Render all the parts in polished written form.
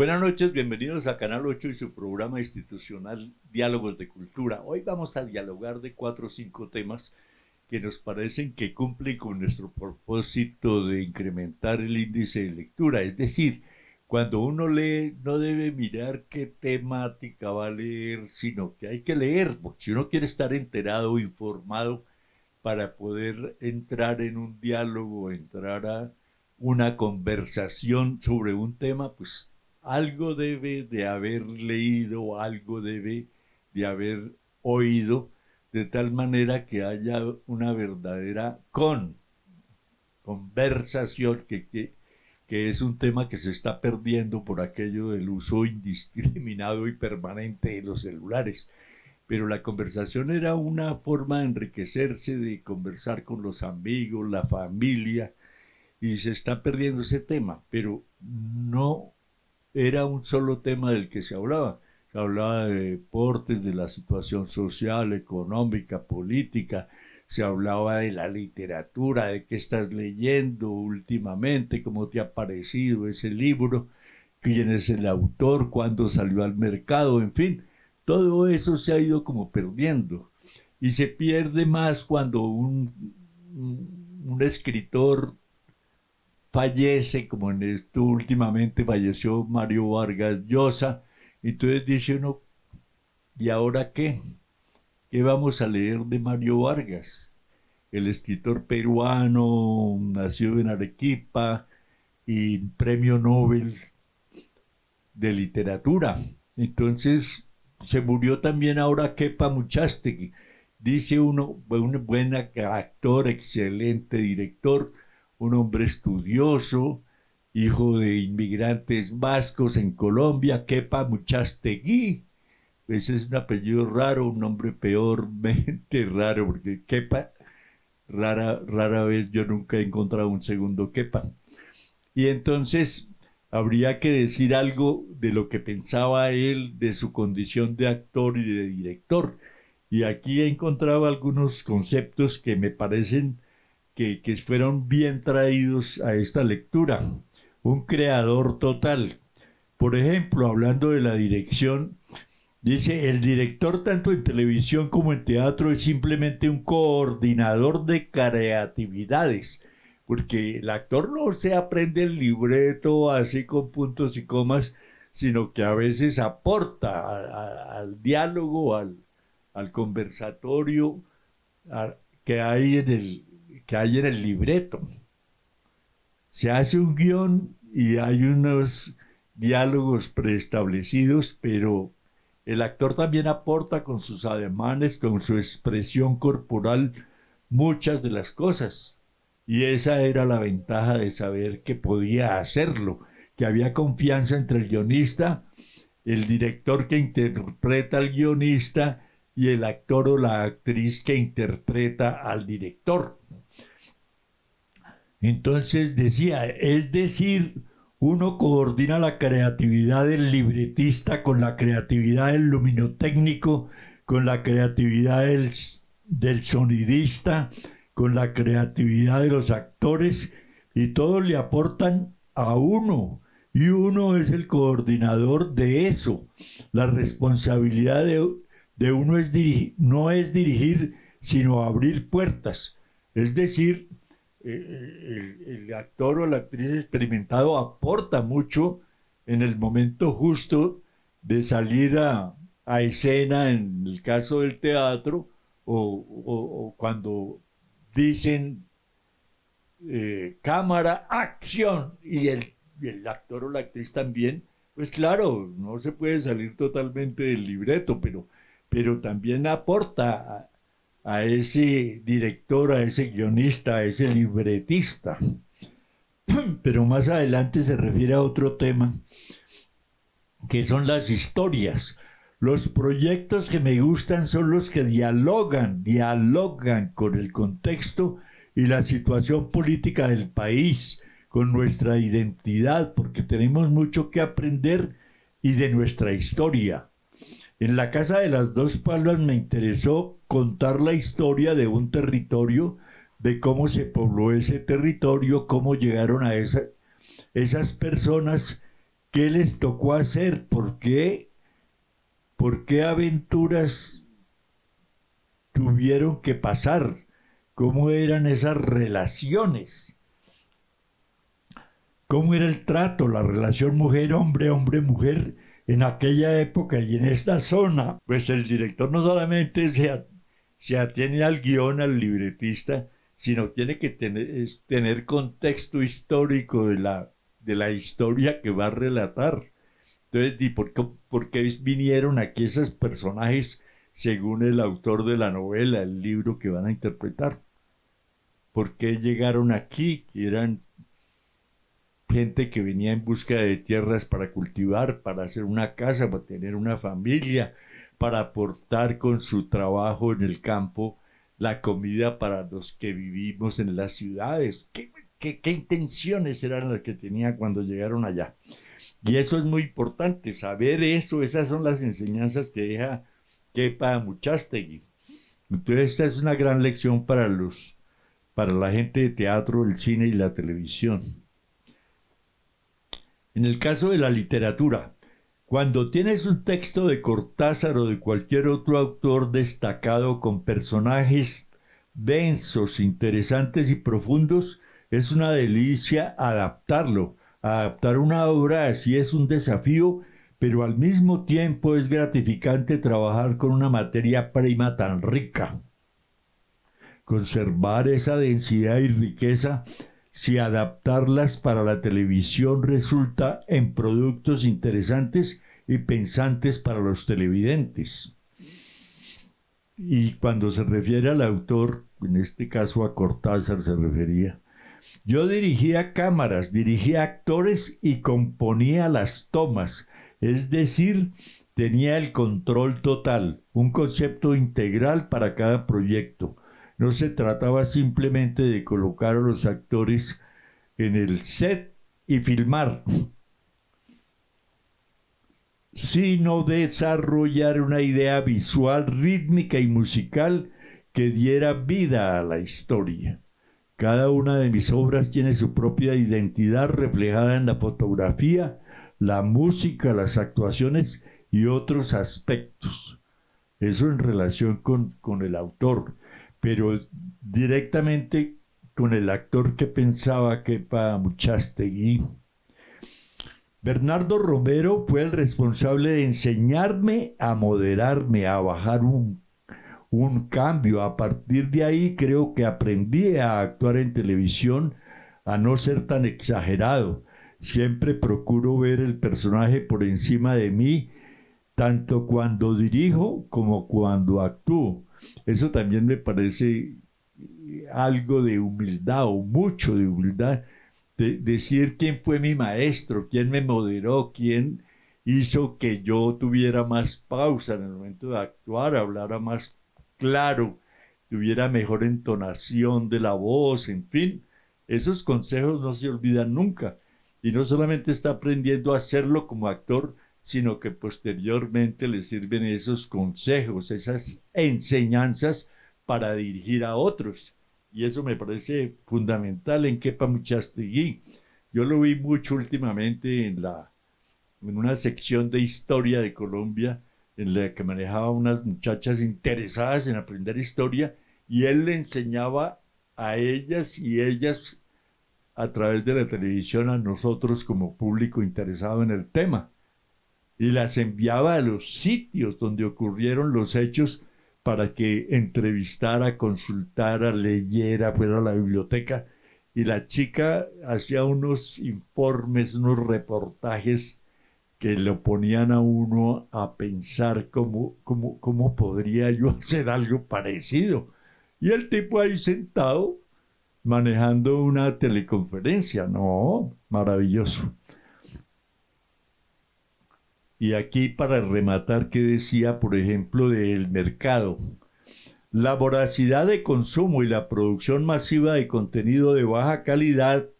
Buenas noches, bienvenidos a Canal 8 y su programa institucional Diálogos de Cultura. Hoy vamos a dialogar de 4 o 5 temas que nos parecen que cumplen con nuestro propósito de incrementar el índice de lectura. Es decir, cuando uno lee no debe mirar qué temática va a leer, sino que hay que leer, porque si uno quiere estar enterado, informado, para poder entrar en un diálogo, entrar a una conversación sobre un tema, pues algo debe de haber leído, algo debe de haber oído, de tal manera que haya una verdadera conversación, que es un tema que se está perdiendo por aquello del uso indiscriminado y permanente de los celulares. Pero la conversación era una forma de enriquecerse, de conversar con los amigos, la familia, y se está perdiendo ese tema, pero no era un solo tema del que se hablaba. Se hablaba de deportes, de la situación social, económica, política, se hablaba de la literatura, de qué estás leyendo últimamente, cómo te ha parecido ese libro, quién es el autor, cuándo salió al mercado, en fin, todo eso se ha ido como perdiendo. Y se pierde más cuando un escritor fallece, como en esto últimamente falleció Mario Vargas Llosa, entonces dice uno, ¿y ahora qué? ¿Qué vamos a leer de Mario Vargas? El escritor peruano, nacido en Arequipa y premio Nobel de literatura. Entonces se murió también ahora Kepa Muchastegui. Dice uno, un buen actor, excelente director, un hombre estudioso, hijo de inmigrantes vascos en Colombia, Kepa Muchastegui. Ese es un apellido raro, un nombre peormente raro, porque Kepa, rara vez yo nunca he encontrado un segundo Kepa. Y entonces habría que decir algo de lo que pensaba él, de su condición de actor y de director. Y aquí he encontrado algunos conceptos que me parecen que fueron bien traídos a esta lectura. Un creador total. Por ejemplo, hablando de la dirección, dice, el director tanto en televisión como en teatro es simplemente un coordinador de creatividades, porque el actor no se aprende el libreto así con puntos y comas, sino que a veces aporta al diálogo, al conversatorio que hay en el libreto. Se hace un guión y hay unos diálogos preestablecidos, pero el actor también aporta con sus ademanes, con su expresión corporal, muchas de las cosas. Y esa era la ventaja de saber que podía hacerlo, que había confianza entre el guionista, el director que interpreta al guionista y el actor o la actriz que interpreta al director. Entonces decía, es decir, uno coordina la creatividad del libretista con la creatividad del luminotécnico, con la creatividad del sonidista, con la creatividad de los actores, y todos le aportan a uno, y uno es el coordinador de eso. La responsabilidad de uno no es dirigir, sino abrir puertas. Es decir, el actor o la actriz experimentado aporta mucho en el momento justo de salida a escena, en el caso del teatro, o cuando dicen cámara, acción, y el actor o la actriz también, pues claro, no se puede salir totalmente del libreto, pero también aporta a ese director, a ese guionista, a ese libretista. Pero más adelante se refiere a otro tema, que son las historias. Los proyectos que me gustan son los que dialogan con el contexto y la situación política del país, con nuestra identidad, porque tenemos mucho que aprender, y de nuestra historia. En La Casa de las Dos Palmas me interesó contar la historia de un territorio, de cómo se pobló ese territorio, cómo llegaron a esas personas ¿Qué les tocó hacer? ¿Por qué aventuras tuvieron que pasar? ¿Cómo eran esas relaciones? ¿Cómo era el trato, la relación mujer-hombre, hombre-mujer en aquella época y en esta zona? Pues el director no solamente se atiene al guión, al libretista, sino tiene que tener contexto histórico de la historia que va a relatar. Entonces, ¿por qué vinieron aquí esos personajes según el autor de la novela, el libro que van a interpretar? ¿Por qué llegaron aquí? Eran gente que venía en busca de tierras para cultivar, para hacer una casa, para tener una familia, para aportar con su trabajo en el campo la comida para los que vivimos en las ciudades. ¿Qué intenciones eran las que tenían cuando llegaron allá? Y eso es muy importante, saber eso, esas son las enseñanzas que deja Kepa Muchastegui. Entonces esta es una gran lección para la gente de teatro, el cine y la televisión. En el caso de la literatura, cuando tienes un texto de Cortázar o de cualquier otro autor destacado con personajes densos, interesantes y profundos, es una delicia adaptarlo. Adaptar una obra así es un desafío, pero al mismo tiempo es gratificante trabajar con una materia prima tan rica. Conservar esa densidad y riqueza si adaptarlas para la televisión resulta en productos interesantes y pensantes para los televidentes. Y cuando se refiere al autor, en este caso a Cortázar se refería, yo dirigía cámaras, dirigía actores y componía las tomas, es decir, tenía el control total, un concepto integral para cada proyecto. No se trataba simplemente de colocar a los actores en el set y filmar, sino desarrollar una idea visual, rítmica y musical que diera vida a la historia. Cada una de mis obras tiene su propia identidad reflejada en la fotografía, la música, las actuaciones y otros aspectos. Eso en relación con el autor, pero directamente con el actor que pensaba Kepa Muchastegui. Bernardo Romero fue el responsable de enseñarme a moderarme, a bajar un cambio. A partir de ahí creo que aprendí a actuar en televisión, a no ser tan exagerado. Siempre procuro ver el personaje por encima de mí, tanto cuando dirijo como cuando actúo. Eso también me parece algo de humildad o mucho de humildad, de decir quién fue mi maestro, quién me moderó, quién hizo que yo tuviera más pausa en el momento de actuar, hablara más claro, tuviera mejor entonación de la voz, en fin, esos consejos no se olvidan nunca. Y no solamente está aprendiendo a hacerlo como actor, sino que posteriormente le sirven esos consejos, esas enseñanzas para dirigir a otros. Y eso me parece fundamental en Kepa Muchastegui. Yo lo vi mucho últimamente en una sección de historia de Colombia, en la que manejaba unas muchachas interesadas en aprender historia, y él le enseñaba a ellas y ellas a través de la televisión a nosotros como público interesado en el tema. Y las enviaba a los sitios donde ocurrieron los hechos para que entrevistara, consultara, leyera, fuera a la biblioteca. Y la chica hacía unos informes, unos reportajes que lo ponían a uno a pensar cómo podría yo hacer algo parecido. Y el tipo ahí sentado manejando una teleconferencia. No, maravilloso. Y aquí para rematar, ¿qué decía, por ejemplo, del mercado? La voracidad de consumo y la producción masiva de contenido de baja calidad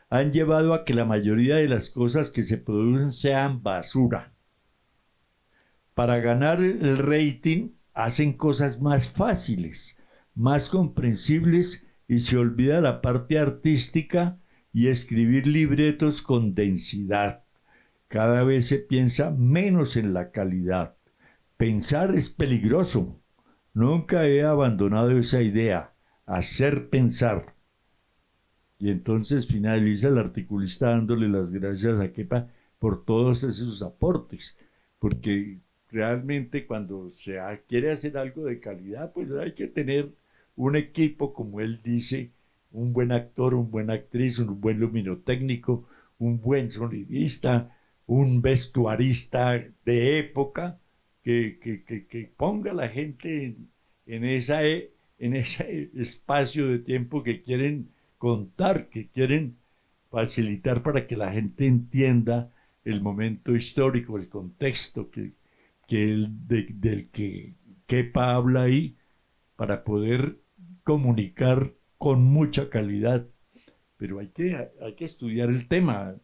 han llevado a que la mayoría de las cosas que se producen sean basura. Para ganar el rating hacen cosas más fáciles, más comprensibles y se olvida la parte artística y escribir libretos con densidad. cada vez se piensa menos en la calidad. Pensar es peligroso. Nunca he abandonado esa idea, hacer pensar. Y entonces finaliza el articulista dándole las gracias a Kepa por todos esos aportes, porque realmente cuando quiere hacer algo de calidad, pues hay que tener un equipo, como él dice, un buen actor, una buena actriz, un buen luminotécnico, un buen sonidista, un vestuarista de época, que ponga a la gente en ese espacio de tiempo que quieren contar, que quieren facilitar para que la gente entienda el momento histórico, el contexto del que Kepa habla ahí, para poder comunicar con mucha calidad. Pero hay que estudiar el tema,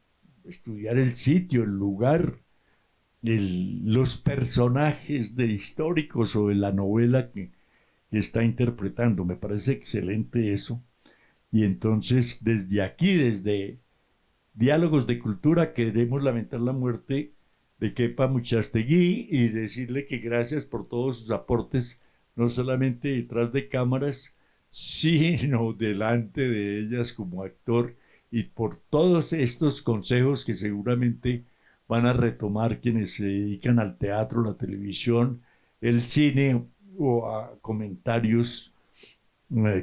estudiar el sitio, el lugar, los personajes de históricos o de la novela que está interpretando. Me parece excelente eso. Y entonces, desde aquí, desde Diálogos de Cultura, queremos lamentar la muerte de Kepa Muchastegui y decirle que gracias por todos sus aportes, no solamente detrás de cámaras, sino delante de ellas como actor, y por todos estos consejos que seguramente van a retomar quienes se dedican al teatro, la televisión, el cine o a comentarios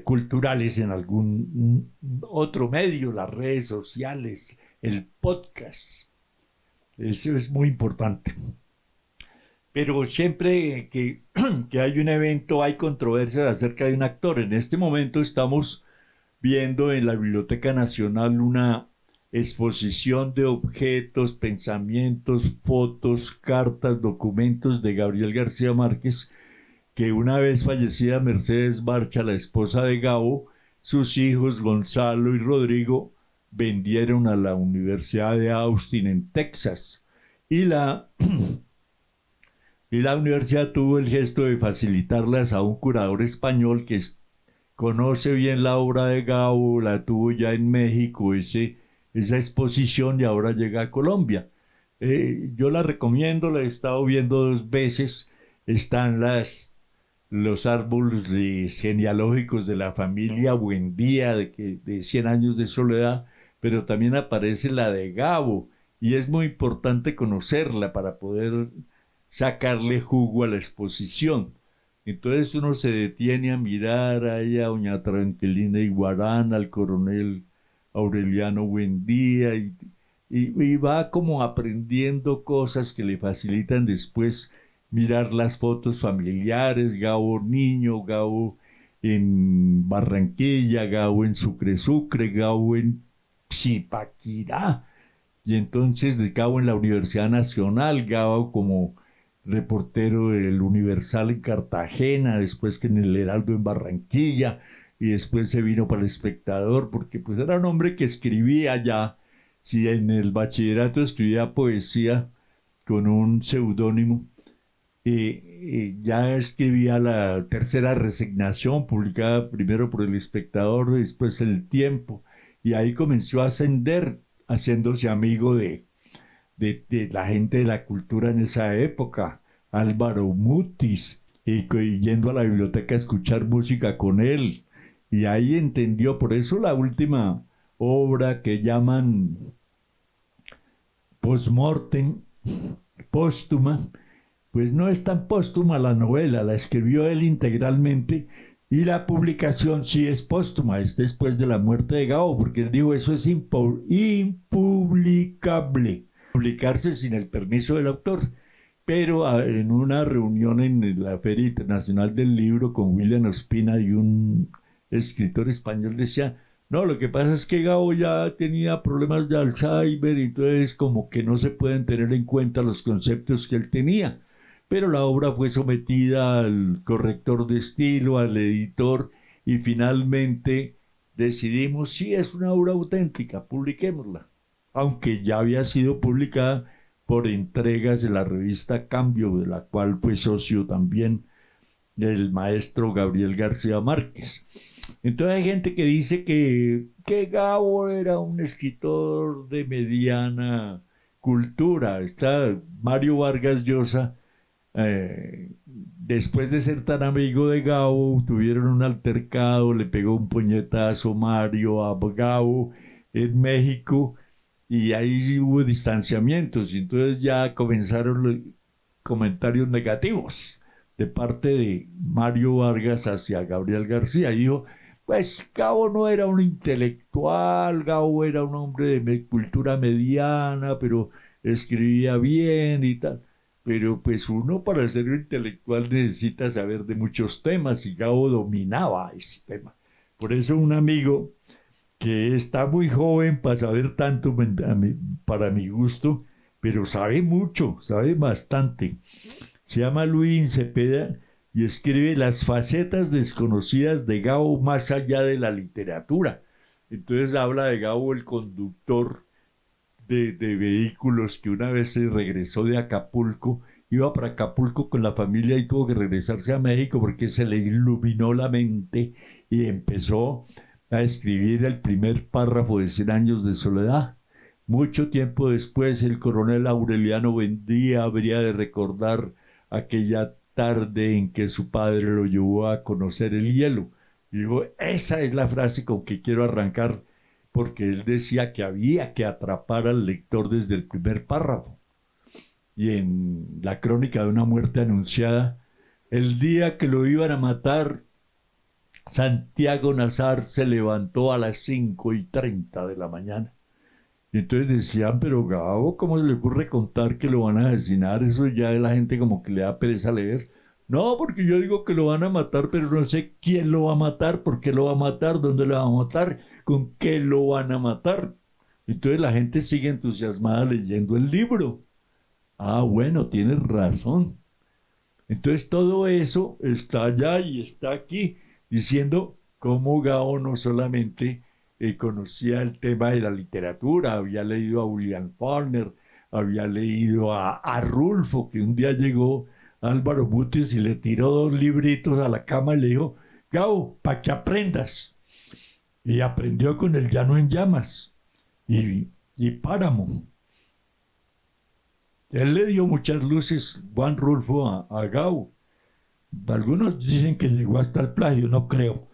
culturales en algún otro medio, las redes sociales, el podcast. Eso es muy importante. Pero siempre que hay un evento hay controversias acerca de un actor. En este momento estamos viendo en la Biblioteca Nacional una exposición de objetos, pensamientos, fotos, cartas, documentos de Gabriel García Márquez, que una vez fallecida Mercedes Barcha, la esposa de Gabo, sus hijos Gonzalo y Rodrigo vendieron a la Universidad de Austin en Texas. Y la universidad tuvo el gesto de facilitarlas a un curador español que conoce bien la obra de Gabo, la tuvo ya en México, esa exposición, y ahora llega a Colombia. Yo la recomiendo, la he estado viendo 2 veces. Están los árboles genealógicos de la familia Buendía, de 100 años de soledad, pero también aparece la de Gabo, y es muy importante conocerla para poder sacarle jugo a la exposición. Entonces uno se detiene a mirar ahí a doña Tranquilina Iguarán, al coronel Aureliano Buendía, y va como aprendiendo cosas que le facilitan después mirar las fotos familiares, Gabo niño, Gabo en Barranquilla, Gabo en Sucre, Gabo en Zipaquirá, y entonces de Gabo en la Universidad Nacional, Gabo como reportero del Universal en Cartagena, después que en el Heraldo en Barranquilla, y después se vino para el Espectador, porque pues era un hombre que escribía ya, si en el bachillerato escribía poesía con un seudónimo, ya escribía la Tercera Resignación, publicada primero por El Espectador, después El Tiempo, y ahí comenzó a ascender, haciéndose amigo de la gente de la cultura en esa época, Álvaro Mutis, y yendo a la biblioteca a escuchar música con él, y ahí entendió. Por eso la última obra que llaman Postmortem, póstuma, pues no es tan póstuma la novela, la escribió él integralmente, y la publicación sí es póstuma, es después de la muerte de Gabo, porque él dijo eso es impublicable, publicarse sin el permiso del autor. Pero en una reunión en la Feria Internacional del Libro con William Ospina y un escritor español decía, no, lo que pasa es que Gabo ya tenía problemas de Alzheimer, y entonces como que no se pueden tener en cuenta los conceptos que él tenía. Pero la obra fue sometida al corrector de estilo, al editor, y finalmente decidimos, sí, es una obra auténtica, publiquémosla. Aunque ya había sido publicada por entregas de la revista Cambio, de la cual fue socio también el maestro Gabriel García Márquez. Entonces hay gente que dice que Gabo era un escritor de mediana cultura. Está Mario Vargas Llosa, después de ser tan amigo de Gabo, tuvieron un altercado, le pegó un puñetazo Mario a Gabo en México y ahí hubo distanciamientos y entonces ya comenzaron los comentarios negativos de parte de Mario Vargas hacia Gabriel García. Y dijo, pues Gabo no era un intelectual, Gabo era un hombre de cultura mediana, pero escribía bien y tal. Pero pues uno para ser un intelectual necesita saber de muchos temas y Gabo dominaba ese tema. Por eso un amigo que está muy joven para saber tanto para mi gusto, pero sabe mucho, sabe bastante. Se llama Luis Cepeda y escribe Las facetas desconocidas de Gabo más allá de la literatura. Entonces habla de Gabo el conductor de vehículos que una vez se regresó de Acapulco, iba para Acapulco con la familia y tuvo que regresarse a México porque se le iluminó la mente y empezó a escribir el primer párrafo de 100 años de soledad. Mucho tiempo después, el coronel Aureliano Buendía habría de recordar aquella tarde en que su padre lo llevó a conocer el hielo. Y dijo, esa es la frase con que quiero arrancar, porque él decía que había que atrapar al lector desde el primer párrafo. Y en la crónica de una muerte anunciada, el día que lo iban a matar, Santiago Nazar se levantó a las 5:30 de la mañana. Y entonces decían, pero Gabo, ¿cómo se le ocurre contar que lo van a asesinar? Eso ya la gente como que le da pereza leer. No, porque yo digo que lo van a matar, pero no sé quién lo va a matar, por qué lo va a matar, dónde lo va a matar, con qué lo van a matar. Entonces la gente sigue entusiasmada leyendo el libro. Ah, bueno, tienes razón. Entonces todo eso está allá y está aquí, diciendo cómo Gabo no solamente conocía el tema de la literatura, había leído a William Faulkner, había leído a Rulfo, que un día llegó Álvaro Mutis y le tiró 2 libritos a la cama y le dijo, Gabo, para que aprendas. Y aprendió con El llano en llamas y Páramo. Él le dio muchas luces, Juan Rulfo, a Gabo. Algunos dicen que llegó hasta el plagio, no creo.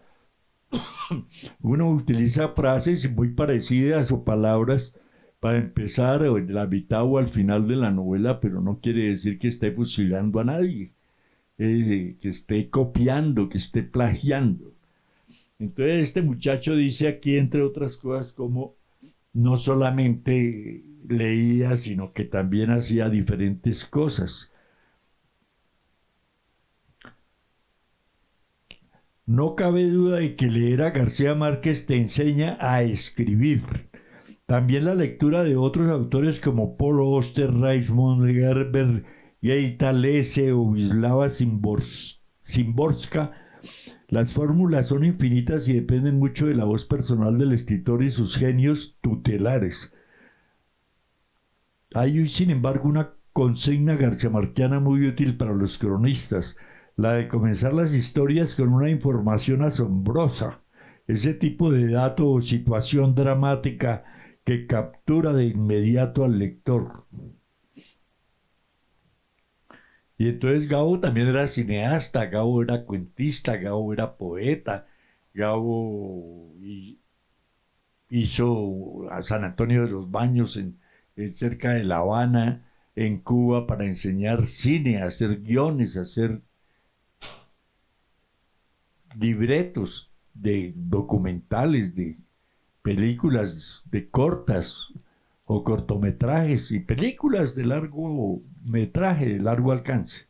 Uno utiliza frases muy parecidas o palabras para empezar o en la mitad o al final de la novela, pero no quiere decir que esté fusilando a nadie, que esté copiando, que esté plagiando. Entonces este muchacho dice aquí, entre otras cosas, como no solamente leía, sino que también hacía diferentes cosas. No cabe duda de que leer a García Márquez te enseña a escribir. También la lectura de otros autores como Paul Auster, Raymond Gerber, Geita Lesse o Wisława Szymborska. Las fórmulas son infinitas y dependen mucho de la voz personal del escritor y sus genios tutelares. Hay, sin embargo, una consigna garciamarquiana muy útil para los cronistas, la de comenzar las historias con una información asombrosa, ese tipo de dato o situación dramática que captura de inmediato al lector. Y entonces Gabo también era cineasta, Gabo era cuentista, Gabo era poeta, Gabo hizo a San Antonio de los Baños cerca de La Habana, en Cuba, para enseñar cine, hacer guiones, hacer libretos de documentales, de películas de cortas o cortometrajes y películas de largo metraje, de largo alcance.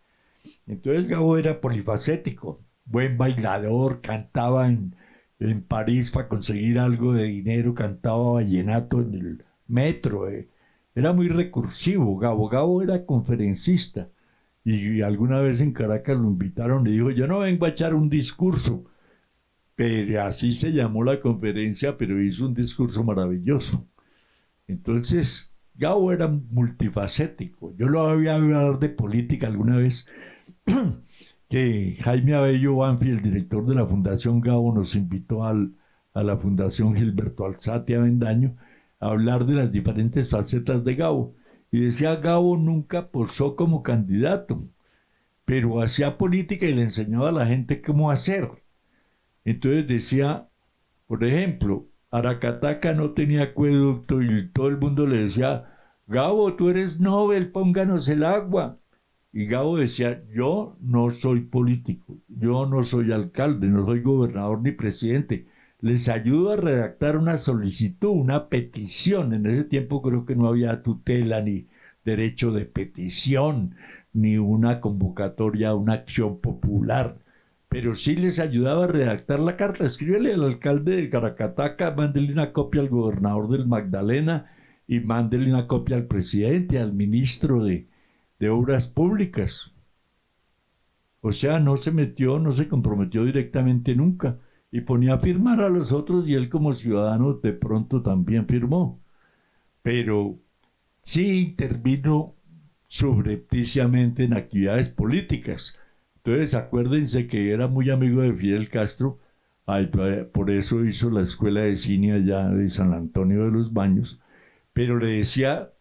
Entonces Gabo era polifacético, buen bailador, cantaba en París para conseguir algo de dinero, cantaba vallenato en el metro, era muy recursivo. Gabo era conferencista y alguna vez en Caracas lo invitaron y dijo, yo no vengo a echar un discurso, pero así se llamó la conferencia, pero hizo un discurso maravilloso. Entonces, Gabo era multifacético. Yo lo había hablar de política alguna vez, que Jaime Abello Banfi, el director de la Fundación Gabo, nos invitó a la Fundación Gilberto Alzate Avendaño a hablar de las diferentes facetas de Gabo. y decía: Gabo nunca posó como candidato, pero hacía política y le enseñaba a la gente cómo hacer. Entonces decía, por ejemplo, Aracataca no tenía acueducto y todo el mundo le decía: Gabo, tú eres Nobel, pónganos el agua. Y Gabo decía: yo no soy político, yo no soy alcalde, no soy gobernador ni presidente. Les ayudo a redactar una solicitud, una petición. En ese tiempo creo que no había tutela ni derecho de petición, ni una convocatoria a una acción popular. Pero sí les ayudaba a redactar la carta. Escríbele al alcalde de Caracataca, mándele una copia al gobernador del Magdalena y mándele una copia al presidente, al ministro de Obras Públicas. O sea, no se metió, no se comprometió directamente nunca. Y ponía a firmar a los otros y él como ciudadano de pronto también firmó. Pero sí intervino subrepticiamente en actividades políticas. Entonces, acuérdense que era muy amigo de Fidel Castro, por eso hizo la escuela de cine allá de San Antonio de los Baños, pero le decía: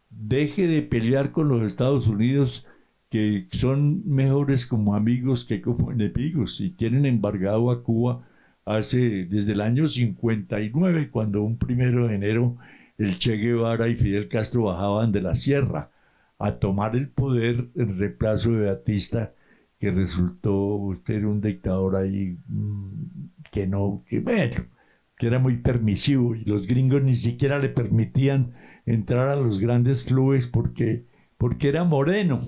deje de pelear con los Estados Unidos, que son mejores como amigos que como enemigos, y tienen embargado a Cuba desde el año 59, cuando un 1 de enero el Che Guevara y Fidel Castro bajaban de la sierra a tomar el poder en reemplazo de Batista, que resultó ser un dictador ahí que era muy permisivo, y los gringos ni siquiera le permitían entrar a los grandes clubes porque era moreno.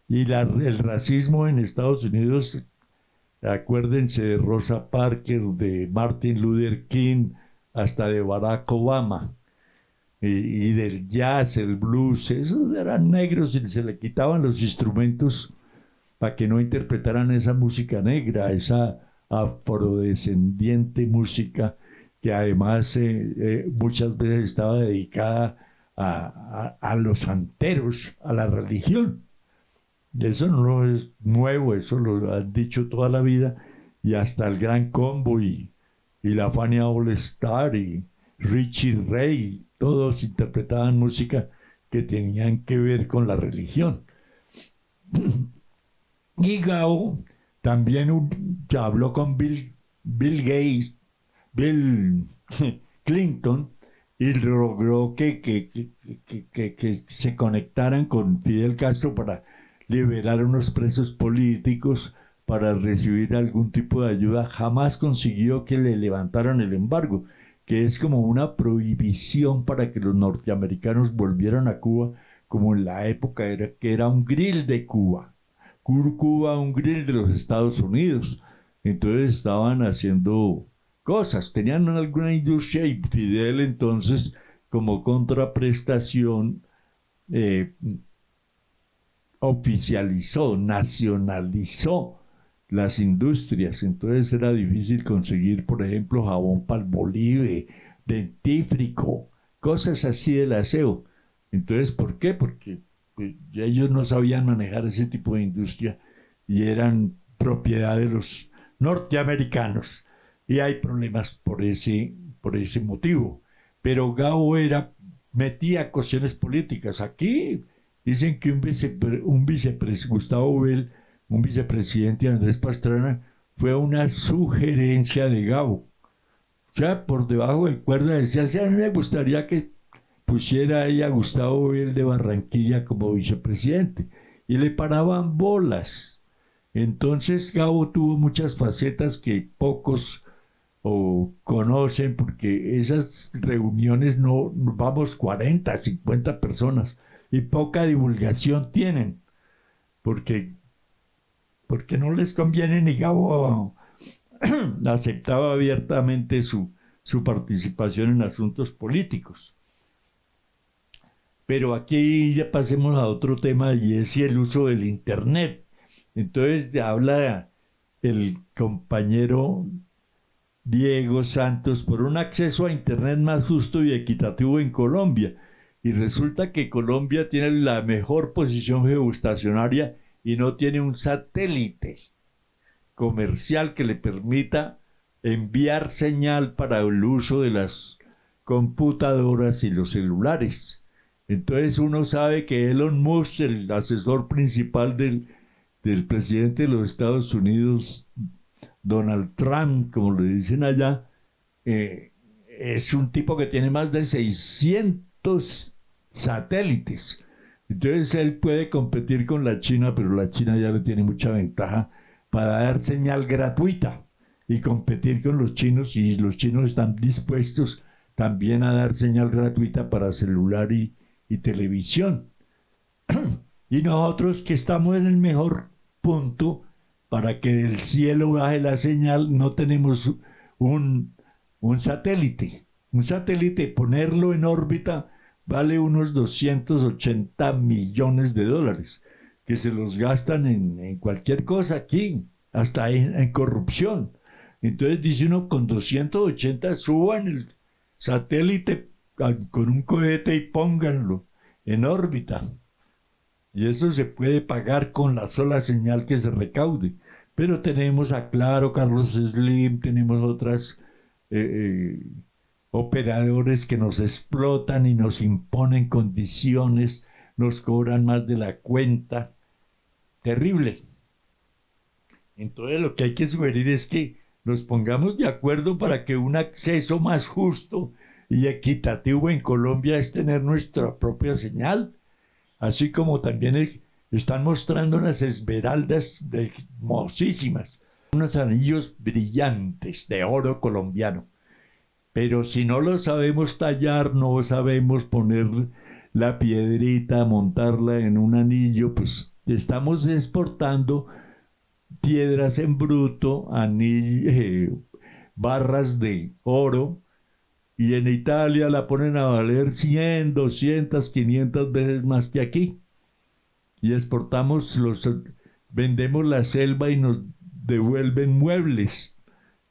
Y el racismo en Estados Unidos, acuérdense de Rosa Parks, de Martin Luther King, hasta de Barack Obama, y del jazz, el blues, esos eran negros y se le quitaban los instrumentos para que no interpretaran esa música negra, esa afrodescendiente música que además muchas veces estaba dedicada a los santeros, a la religión. Y eso no es nuevo, eso lo han dicho toda la vida, y hasta el Gran Combo y la Fania All Star y Richie Ray, todos interpretaban música que tenían que ver con la religión. Y Gao también habló con Bill Gates, Bill Clinton, y logró que se conectaran con Fidel Castro para liberar unos presos políticos, para recibir algún tipo de ayuda. Jamás consiguió que le levantaran el embargo, que es como una prohibición para que los norteamericanos volvieran a Cuba, como en la época que era un grill de Cuba. Cuba, un grill de los Estados Unidos. Entonces estaban haciendo cosas, tenían alguna industria, y Fidel entonces, como contraprestación, oficializó, nacionalizó las industrias. Entonces era difícil conseguir, por ejemplo, jabón Palmolive, dentífrico, cosas así del aseo. Entonces, ¿por qué? Porque ellos no sabían manejar ese tipo de industria y eran propiedad de los norteamericanos. Y hay problemas por ese motivo. Pero Gao metía cuestiones políticas. Aquí dicen que Gustavo Bell, un vicepresidente de Andrés Pastrana, fue una sugerencia de Gao. O sea, por debajo de cuerda decía: sí, a mí me gustaría que pusiera ahí a Gustavo Bell de Barranquilla como vicepresidente. Y le paraban bolas. Entonces Gabo tuvo muchas facetas que pocos conocen, porque esas reuniones no vamos 40, 50 personas, y poca divulgación tienen, porque no les conviene, ni Gabo aceptaba abiertamente su participación en asuntos políticos. Pero aquí ya pasemos a otro tema, y es el uso del Internet. Entonces habla el compañero Diego Santos por un acceso a Internet más justo y equitativo en Colombia. Y resulta que Colombia tiene la mejor posición geoestacionaria y no tiene un satélite comercial que le permita enviar señal para el uso de las computadoras y los celulares. Entonces uno sabe que Elon Musk, el asesor principal del presidente de los Estados Unidos, Donald Trump, como le dicen allá, es un tipo que tiene más de 600 satélites. Entonces él puede competir con la China, pero la China ya le tiene mucha ventaja para dar señal gratuita y competir con los chinos, y los chinos están dispuestos también a dar señal gratuita para celular y televisión. Y nosotros, que estamos en el mejor punto para que del cielo baje la señal, no tenemos un, un satélite. Un satélite, ponerlo en órbita, vale unos 280 millones de dólares, que se los gastan en cualquier cosa aquí, hasta en corrupción. Entonces dice uno, con 280 suban el satélite con un cohete y pónganlo en órbita. Y eso se puede pagar con la sola señal que se recaude. Pero tenemos a Claro, Carlos Slim, tenemos otras operadores que nos explotan y nos imponen condiciones, nos cobran más de la cuenta. Terrible. Entonces lo que hay que sugerir es que nos pongamos de acuerdo para que un acceso más justo y equitativo en Colombia es tener nuestra propia señal, así como también están mostrando unas esmeraldas hermosísimas, unos anillos brillantes de oro colombiano. Pero si no lo sabemos tallar, no sabemos poner la piedrita, montarla en un anillo, pues estamos exportando piedras en bruto, barras de oro, y en Italia la ponen a valer 100, 200, 500 veces más que aquí. Y exportamos vendemos la selva y nos devuelven muebles.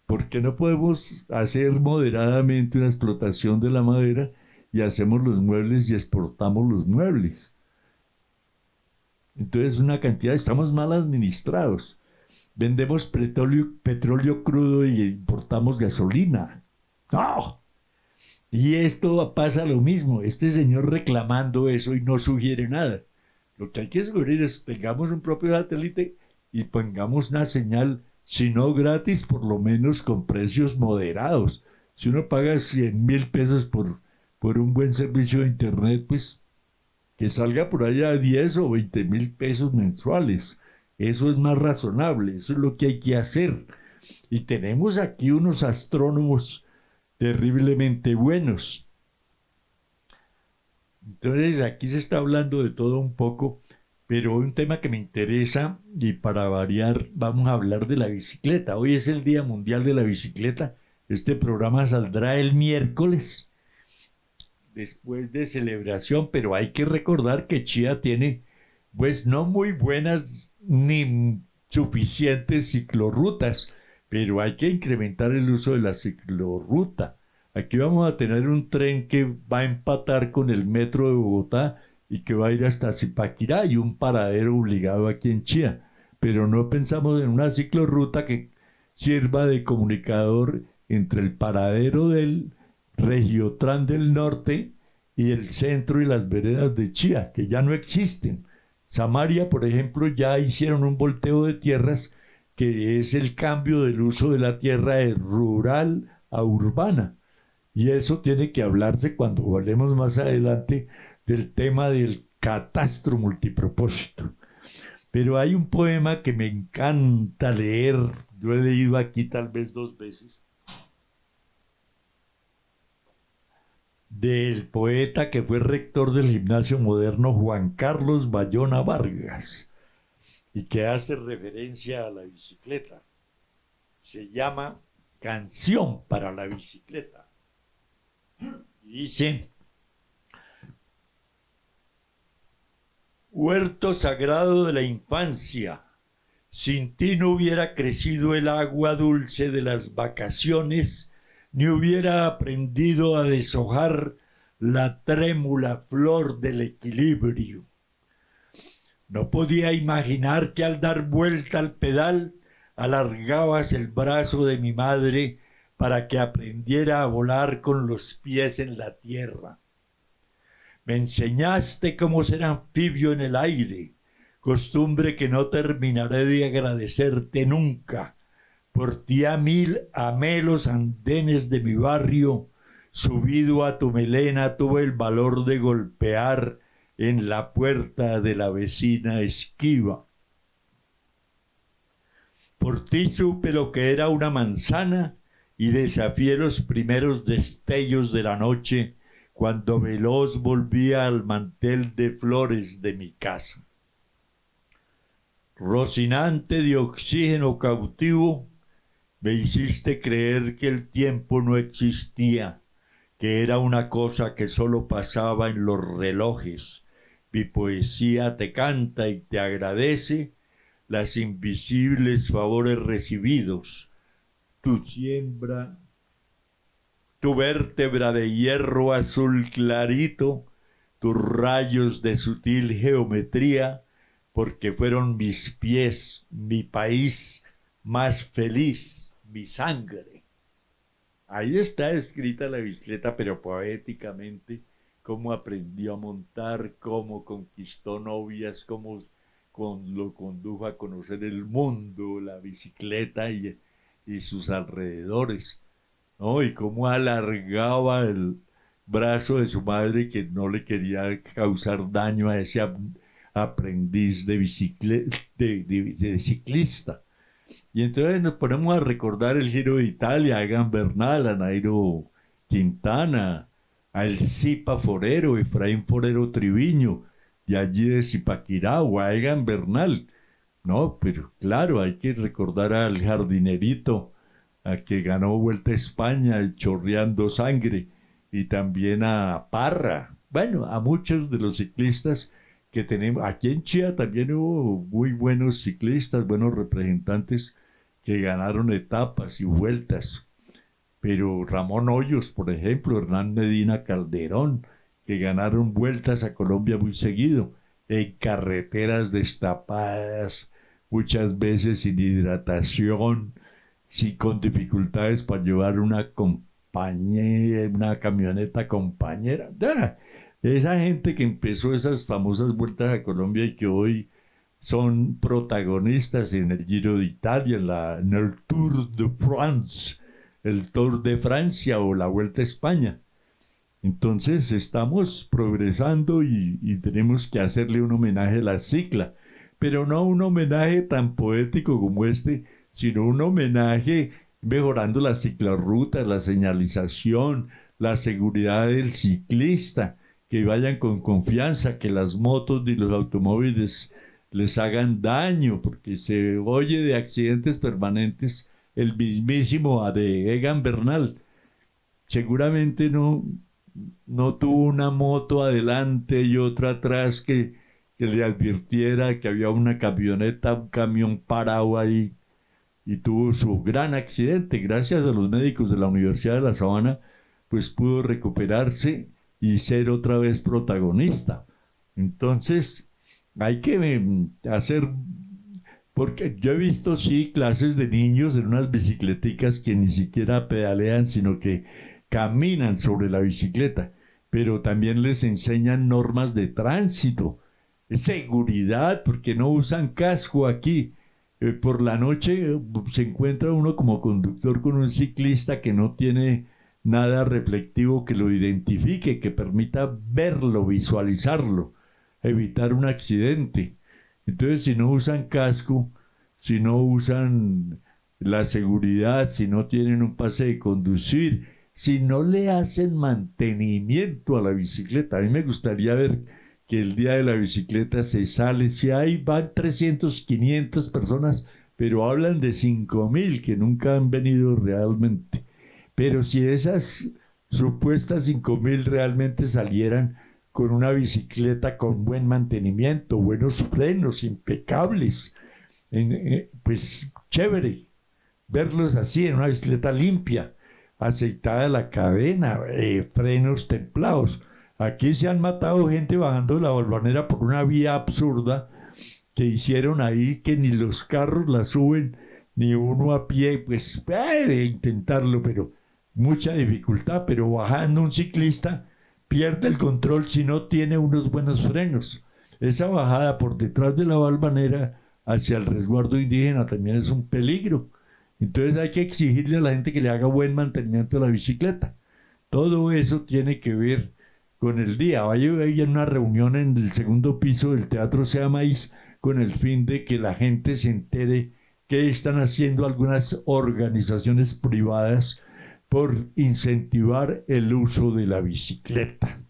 ¿Por qué no podemos hacer moderadamente una explotación de la madera y hacemos los muebles y exportamos los muebles? Entonces estamos mal administrados. Vendemos petróleo crudo y importamos gasolina. ¡No! Y esto pasa lo mismo. Este señor reclamando eso y no sugiere nada. Lo que hay que sugerir es tengamos un propio satélite y pongamos una señal, si no gratis, por lo menos con precios moderados. Si uno paga 100.000 pesos por un buen servicio de internet, pues que salga por allá a 10 o 20.000 pesos mensuales. Eso es más razonable, eso es lo que hay que hacer. Y tenemos aquí unos astrónomos terriblemente buenos. Entonces aquí se está hablando de todo un poco, pero un tema que me interesa, y para variar vamos a hablar de la bicicleta. Hoy es el Día Mundial de la Bicicleta. Este programa saldrá el miércoles, después de celebración, pero hay que recordar que Chía tiene, pues, no muy buenas ni suficientes ciclorrutas, pero hay que incrementar el uso de la ciclorruta. Aquí vamos a tener un tren que va a empatar con el metro de Bogotá y que va a ir hasta Zipaquirá, y un paradero obligado aquí en Chía. Pero no pensamos en una ciclorruta que sirva de comunicador entre el paradero del Regiotran del Norte y el centro y las veredas de Chía, que ya no existen. Samaria, por ejemplo, ya hicieron un volteo de tierras, que es el cambio del uso de la tierra de rural a urbana. Y eso tiene que hablarse cuando hablemos más adelante del tema del catastro multipropósito. Pero hay un poema que me encanta leer, yo he leído aquí tal vez 2 veces, del poeta que fue rector del Gimnasio Moderno, Juan Carlos Bayona Vargas, y que hace referencia a la bicicleta. Se llama Canción para la Bicicleta. Y dice: huerto sagrado de la infancia, sin ti no hubiera crecido el agua dulce de las vacaciones, ni hubiera aprendido a deshojar la trémula flor del equilibrio. No podía imaginar que al dar vuelta al pedal alargabas el brazo de mi madre para que aprendiera a volar con los pies en la tierra. Me enseñaste cómo ser anfibio en el aire, costumbre que no terminaré de agradecerte nunca. Por ti amé los andenes de mi barrio, subido a tu melena tuve el valor de golpear en la puerta de la vecina esquiva. Por ti supe lo que era una manzana y desafié los primeros destellos de la noche cuando veloz volvía al mantel de flores de mi casa. Rocinante de oxígeno cautivo, me hiciste creer que el tiempo no existía, que era una cosa que solo pasaba en los relojes. Mi poesía te canta y te agradece las invisibles favores recibidos. Tu siembra, tu vértebra de hierro azul clarito, tus rayos de sutil geometría, porque fueron mis pies, mi país más feliz, mi sangre. Ahí está escrita la bicicleta, pero poéticamente, cómo aprendió a montar, cómo conquistó novias, cómo lo condujo a conocer el mundo, la bicicleta y sus alrededores, ¿no? Y cómo alargaba el brazo de su madre que no le quería causar daño a ese aprendiz de ciclista. Y entonces nos ponemos a recordar el Giro de Italia, a Egan Bernal, a Nairo Quintana, a El Zipa Forero, Efraín Forero Triviño, de allí de Zipaquirá, o a Egan Bernal. No, pero claro, hay que recordar al jardinerito, a que ganó Vuelta a España, chorreando sangre, y también a Parra. Bueno, a muchos de los ciclistas que tenemos. Aquí en Chía también hubo muy buenos ciclistas, buenos representantes que ganaron etapas y vueltas. Pero Ramón Hoyos, por ejemplo, Hernán Medina Calderón, que ganaron vueltas a Colombia muy seguido, en carreteras destapadas, muchas veces sin hidratación, sí, con dificultades para llevar una compañía, una camioneta compañera. Esa gente que empezó esas famosas vueltas a Colombia y que hoy son protagonistas en el Giro de Italia, en el Tour de France, el Tour de Francia o la Vuelta a España. Entonces estamos progresando y tenemos que hacerle un homenaje a la cicla, pero no un homenaje tan poético como este, sino un homenaje mejorando las ciclorrutas, la señalización, la seguridad del ciclista, que vayan con confianza, que las motos y los automóviles les hagan daño, porque se oye de accidentes permanentes el mismísimo de Egan Bernal. Seguramente no tuvo una moto adelante y otra atrás que le advirtiera que había una camioneta, un camión parado ahí, y tuvo su gran accidente. Gracias a los médicos de la Universidad de La Sabana, pues pudo recuperarse y ser otra vez protagonista. Entonces, hay que hacer, porque yo he visto, sí, clases de niños en unas bicicleticas que ni siquiera pedalean, sino que caminan sobre la bicicleta, pero también les enseñan normas de tránsito, seguridad, porque no usan casco aquí. Por la noche se encuentra uno como conductor con un ciclista que no tiene nada reflectivo que lo identifique, que permita verlo, visualizarlo, evitar un accidente. Entonces, si no usan casco, si no usan la seguridad, si no tienen un pase de conducir, si no le hacen mantenimiento a la bicicleta. A mí me gustaría ver que el día de la bicicleta se sale, si ahí van 300, 500 personas, pero hablan de 5.000 que nunca han venido realmente. Pero si esas supuestas 5.000 realmente salieran con una bicicleta con buen mantenimiento, buenos frenos, impecables, pues chévere verlos así en una bicicleta limpia, aceitada la cadena, frenos templados. Aquí se han matado gente bajando la Balvanera por una vía absurda que hicieron ahí, que ni los carros la suben, ni uno a pie, pues puede intentarlo, pero mucha dificultad. Pero bajando un ciclista, pierde el control si no tiene unos buenos frenos. Esa bajada por detrás de la Balvanera hacia el resguardo indígena también es un peligro. Entonces hay que exigirle a la gente que le haga buen mantenimiento a la bicicleta. Todo eso tiene que ver con el día. Hay una reunión en el segundo piso del Teatro Sea Maíz con el fin de que la gente se entere qué están haciendo algunas organizaciones privadas por incentivar el uso de la bicicleta.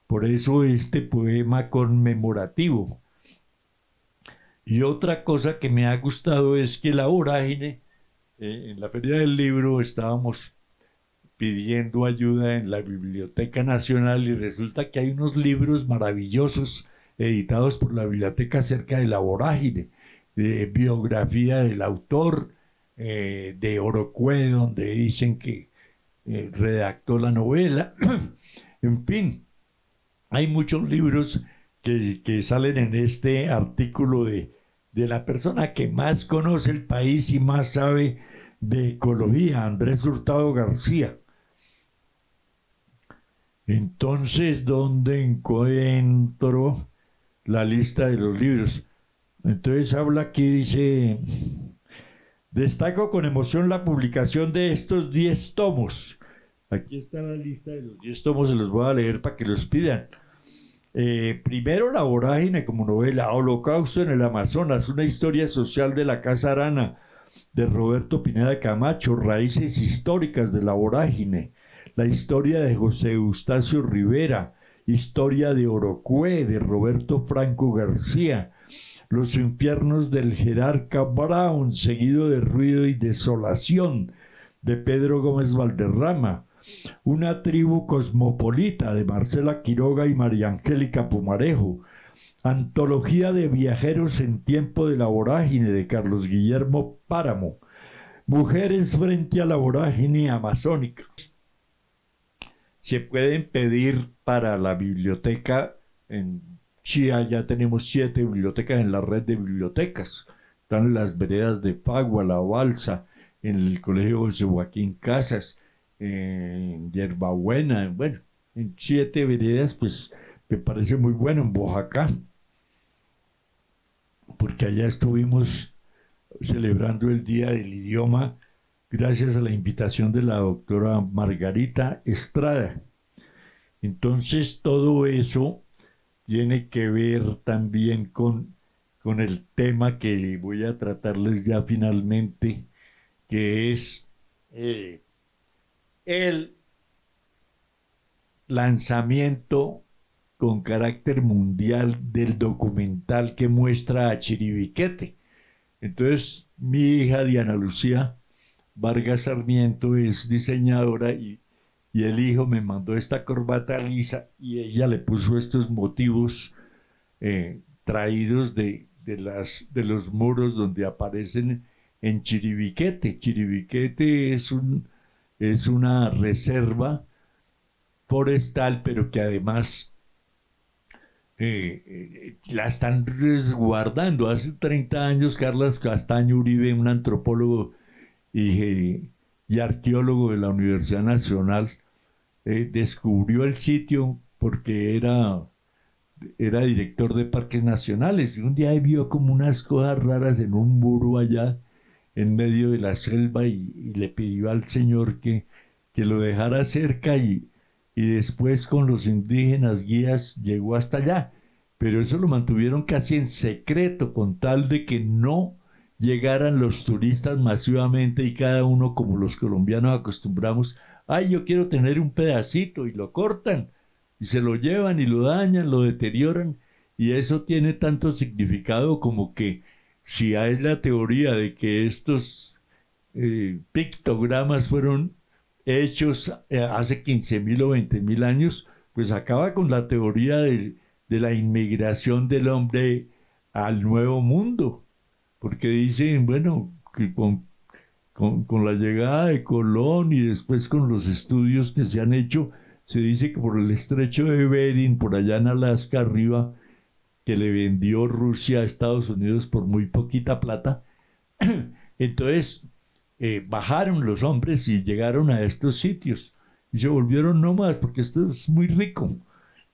Por eso este poema conmemorativo. Y otra cosa que me ha gustado es que La Vorágine, en la Feria del Libro estábamos pidiendo ayuda en la Biblioteca Nacional y resulta que hay unos libros maravillosos editados por la biblioteca acerca de La Vorágine, biografía del autor, de Orocue, donde dicen que redactó la novela. En fin, hay muchos libros que salen en este artículo de la persona que más conoce el país y más sabe de ecología, Andrés Hurtado García. Entonces, ¿dónde encuentro la lista de los libros? Entonces habla aquí, dice: destaco con emoción la publicación de estos 10 tomos. Aquí está la lista de los 10 tomos, se los voy a leer para que los pidan. Primero, La Vorágine como novela, Holocausto en el Amazonas, una historia social de la Casa Arana, de Roberto Pineda Camacho, Raíces históricas de La Vorágine, la historia de José Eustacio Rivera, Historia de Orocue, de Roberto Franco García, Los infiernos del jerarca Brown, seguido de Ruido y Desolación, de Pedro Gómez Valderrama, Una tribu cosmopolita, de Marcela Quiroga y María Angélica Pumarejo, Antología de viajeros en tiempo de la vorágine, de Carlos Guillermo Páramo, Mujeres frente a la vorágine amazónica. Se pueden pedir para la biblioteca. En Chía ya tenemos 7 bibliotecas en la red de bibliotecas. Están en las veredas de Pagua, La Balsa, en el Colegio José Joaquín Casas, en Yerbabuena, bueno, en 7 veredas, pues me parece muy bueno. En Oaxaca, porque allá estuvimos celebrando el Día del Idioma gracias a la invitación de la doctora Margarita Estrada. Entonces todo eso tiene que ver también con el tema que voy a tratarles ya finalmente, que es el lanzamiento con carácter mundial del documental que muestra a Chiribiquete. Entonces, mi hija Diana Lucía Vargas Sarmiento es diseñadora y el hijo me mandó esta corbata lisa y ella le puso estos motivos traídos de los muros donde aparecen en Chiribiquete. Chiribiquete es una reserva forestal, pero que además la están resguardando. Hace 30 años, Carlos Castaño Uribe, un antropólogo y arqueólogo de la Universidad Nacional, descubrió el sitio porque era director de parques nacionales y un día vio como unas cosas raras en un muro allá en medio de la selva y le pidió al señor que lo dejara cerca y después con los indígenas guías llegó hasta allá, pero eso lo mantuvieron casi en secreto con tal de que no llegaran los turistas masivamente y cada uno, como los colombianos acostumbramos, ay, yo quiero tener un pedacito, y lo cortan y se lo llevan y lo dañan, lo deterioran, y eso tiene tanto significado como que si hay la teoría de que estos pictogramas fueron hechos hace 15.000 o 20.000 años, pues acaba con la teoría de la inmigración del hombre al Nuevo Mundo, porque dicen, bueno, que con la llegada de Colón y después con los estudios que se han hecho, se dice que por el estrecho de Bering, por allá en Alaska arriba, que le vendió Rusia a Estados Unidos por muy poquita plata, entonces bajaron los hombres y llegaron a estos sitios. y se volvieron nómadas porque esto es muy rico.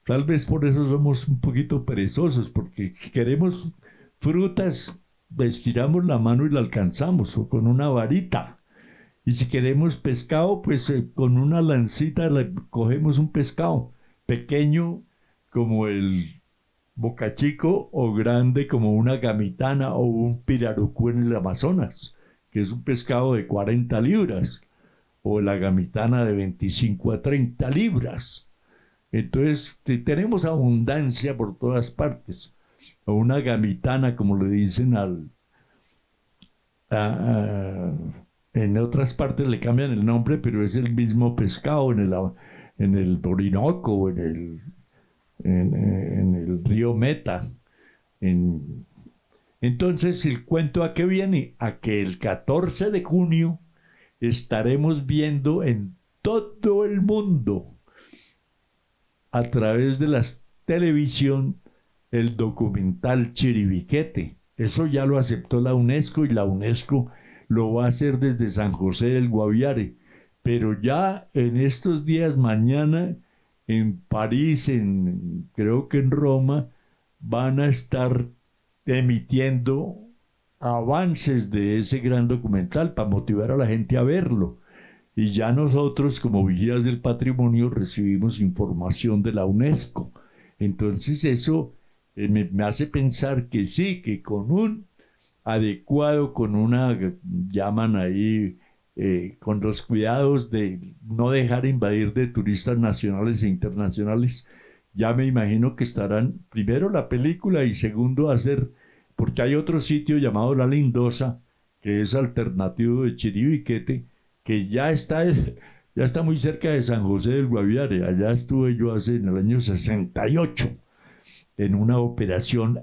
Tal vez por eso somos un poquito perezosos, porque si queremos frutas, estiramos la mano y la alcanzamos, o con una varita. Y si queremos pescado, pues con una lancita cogemos un pescado pequeño como el bocachico o grande como una gamitana o un pirarucú en el Amazonas, que es un pescado de 40 libras, o la gamitana de 25 a 30 libras. Entonces tenemos abundancia por todas partes. O una gamitana, como le dicen a, en otras partes le cambian el nombre, pero es el mismo pescado en el Orinoco, en el río Meta. Entonces, ¿el cuento a qué viene? A que el 14 de junio estaremos viendo en todo el mundo, a través de la televisión, el documental Chiribiquete. Eso ya lo aceptó la UNESCO y la UNESCO lo va a hacer desde San José del Guaviare. Pero ya en estos días, mañana, en París, creo que en Roma, van a estar emitiendo avances de ese gran documental para motivar a la gente a verlo. Y ya nosotros, como vigías del patrimonio, recibimos información de la UNESCO. Entonces eso me hace pensar que sí, que con un adecuado, con una, llaman ahí, con los cuidados de no dejar invadir de turistas nacionales e internacionales, ya me imagino que estarán, primero la película y segundo hacer, porque hay otro sitio llamado La Lindosa, que es alternativo de Chiribiquete, que ya está muy cerca de San José del Guaviare. Allá estuve yo en el año 68 en una operación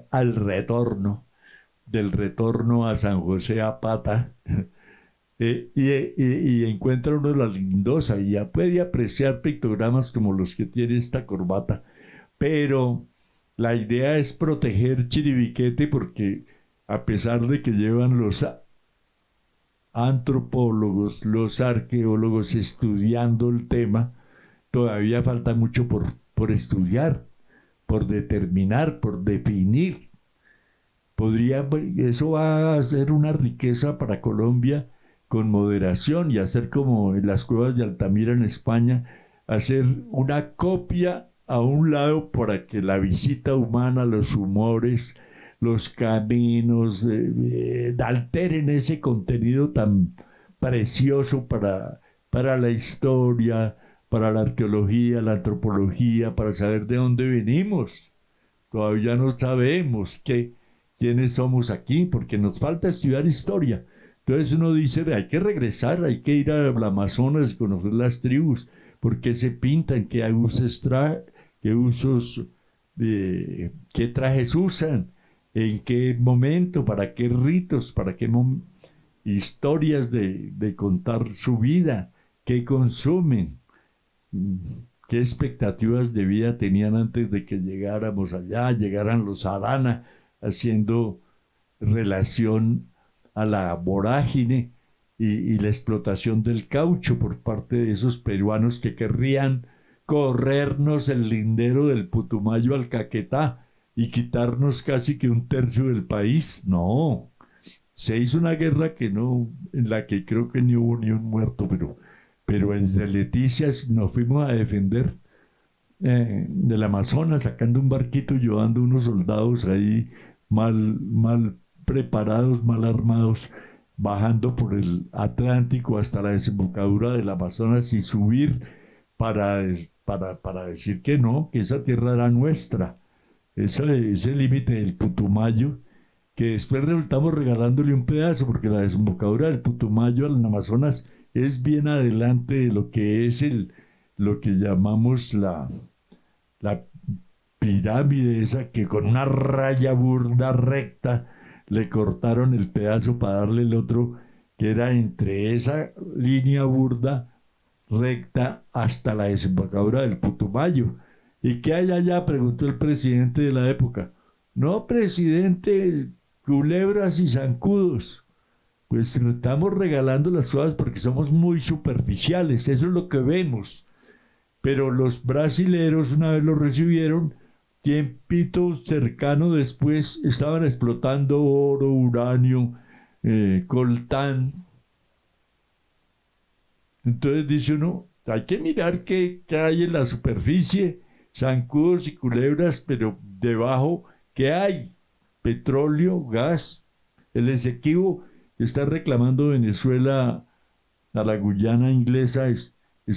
del retorno a San José a pata, y encuentra uno la Lindosa y ya puede apreciar pictogramas como los que tiene esta corbata. Pero la idea es proteger Chiribiquete porque a pesar de que llevan los antropólogos, los arqueólogos estudiando el tema, todavía falta mucho por estudiar, por determinar, por definir. Eso va a ser una riqueza para Colombia con moderación y hacer como en las cuevas de Altamira en España, hacer una copia a un lado para que la visita humana, los humores, los caminos, alteren ese contenido tan precioso para la historia, para la arqueología, la antropología, para saber de dónde venimos. Todavía no sabemos quiénes somos aquí, porque nos falta estudiar historia. Entonces uno dice, hay que regresar, hay que ir al Amazonas y conocer las tribus, por qué se pintan, qué usos, qué trajes usan, en qué momento, para qué ritos, para qué historias de contar su vida, qué consumen, qué expectativas de vida tenían antes de que llegáramos allá, llegaran los Arana haciendo relación a la vorágine y la explotación del caucho por parte de esos peruanos que querrían corrernos el lindero del Putumayo al Caquetá y quitarnos casi que un tercio del país. No, se hizo una guerra en la que creo que ni hubo ni un muerto, pero desde Leticia nos fuimos a defender del Amazonas, sacando un barquito, llevando unos soldados ahí mal preparados, mal armados, bajando por el Atlántico hasta la desembocadura del Amazonas y subir para decir que no, que esa tierra era nuestra, ese límite del Putumayo, que después resultamos regalándole un pedazo, porque la desembocadura del Putumayo al Amazonas es bien adelante de lo que es lo que llamamos la pirámide esa, que con una raya burda recta le cortaron el pedazo para darle el otro, que era entre esa línea burda recta hasta la desembocadura del Putumayo. ¿Y qué hay allá?, preguntó el presidente de la época. No, presidente, culebras y zancudos. Pues estamos regalando las cosas porque somos muy superficiales, eso es lo que vemos. pero los brasileros una vez lo recibieron, tiempito cercano después estaban explotando oro, uranio, coltán. Entonces dice uno, hay que mirar qué hay en la superficie, zancudos y culebras, pero debajo, ¿qué hay? Petróleo, gas. El Esequibo que está reclamando Venezuela a la Guyana inglesa es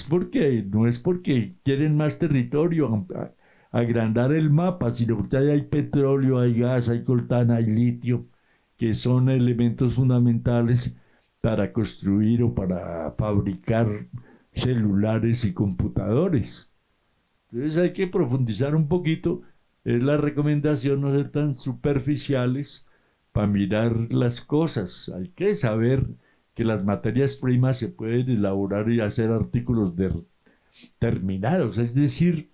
porque, no es porque quieren más territorio, agrandar el mapa, sino porque ahí hay petróleo, hay gas, hay coltán, hay litio, que son elementos fundamentales para construir o para fabricar celulares y computadores. Entonces hay que profundizar un poquito. Es la recomendación no ser tan superficiales para mirar las cosas. Hay que saber que las materias primas se pueden elaborar y hacer artículos terminados, es decir,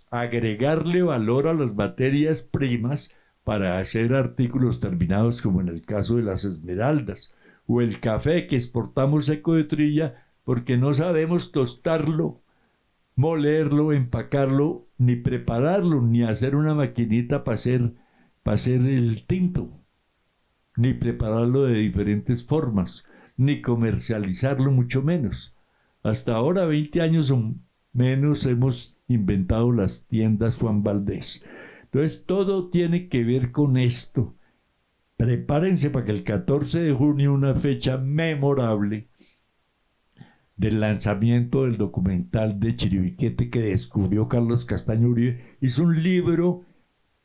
agregarle valor a las materias primas para hacer artículos terminados, como en el caso de las esmeraldas, o el café que exportamos seco de trilla porque no sabemos tostarlo, molerlo, empacarlo, ni prepararlo, ni hacer una maquinita para hacer el tinto, ni prepararlo de diferentes formas, ni comercializarlo, mucho menos. Hasta ahora, 20 años o menos, hemos inventado las tiendas Juan Valdés. Entonces, todo tiene que ver con esto. Prepárense para que el 14 de junio, una fecha memorable del lanzamiento del documental de Chiribiquete que descubrió Carlos Castaño Uribe, hizo un libro,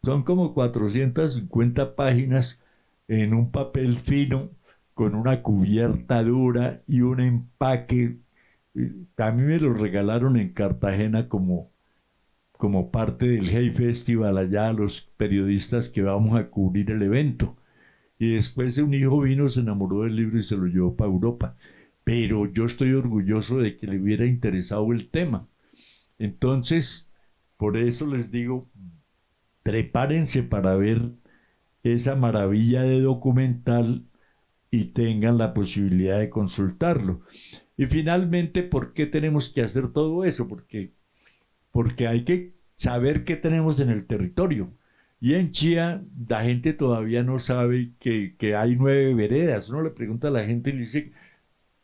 son como 450 páginas en un papel fino, con una cubierta dura y un empaque. A mí me lo regalaron en Cartagena como parte del Hey Festival, allá los periodistas que vamos a cubrir el evento. Y después un hijo vino, se enamoró del libro y se lo llevó para Europa. Pero yo estoy orgulloso de que le hubiera interesado el tema. Entonces, por eso les digo, prepárense para ver esa maravilla de documental y tengan la posibilidad de consultarlo. Y finalmente, ¿por qué tenemos que hacer todo eso? Porque hay que saber qué tenemos en el territorio. Y en Chía la gente todavía no sabe que hay 9 veredas. Uno le pregunta a la gente y le dice,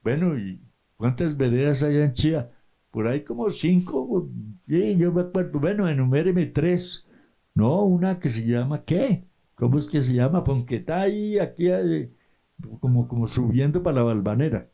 bueno, ¿y cuántas veredas hay en Chía? Por ahí como 5. Sí, yo me acuerdo. Bueno, enuméreme 3. No, una que se llama, ¿qué? ¿Cómo es que se llama? Ponquetá ahí, aquí, como subiendo para la Balvanera.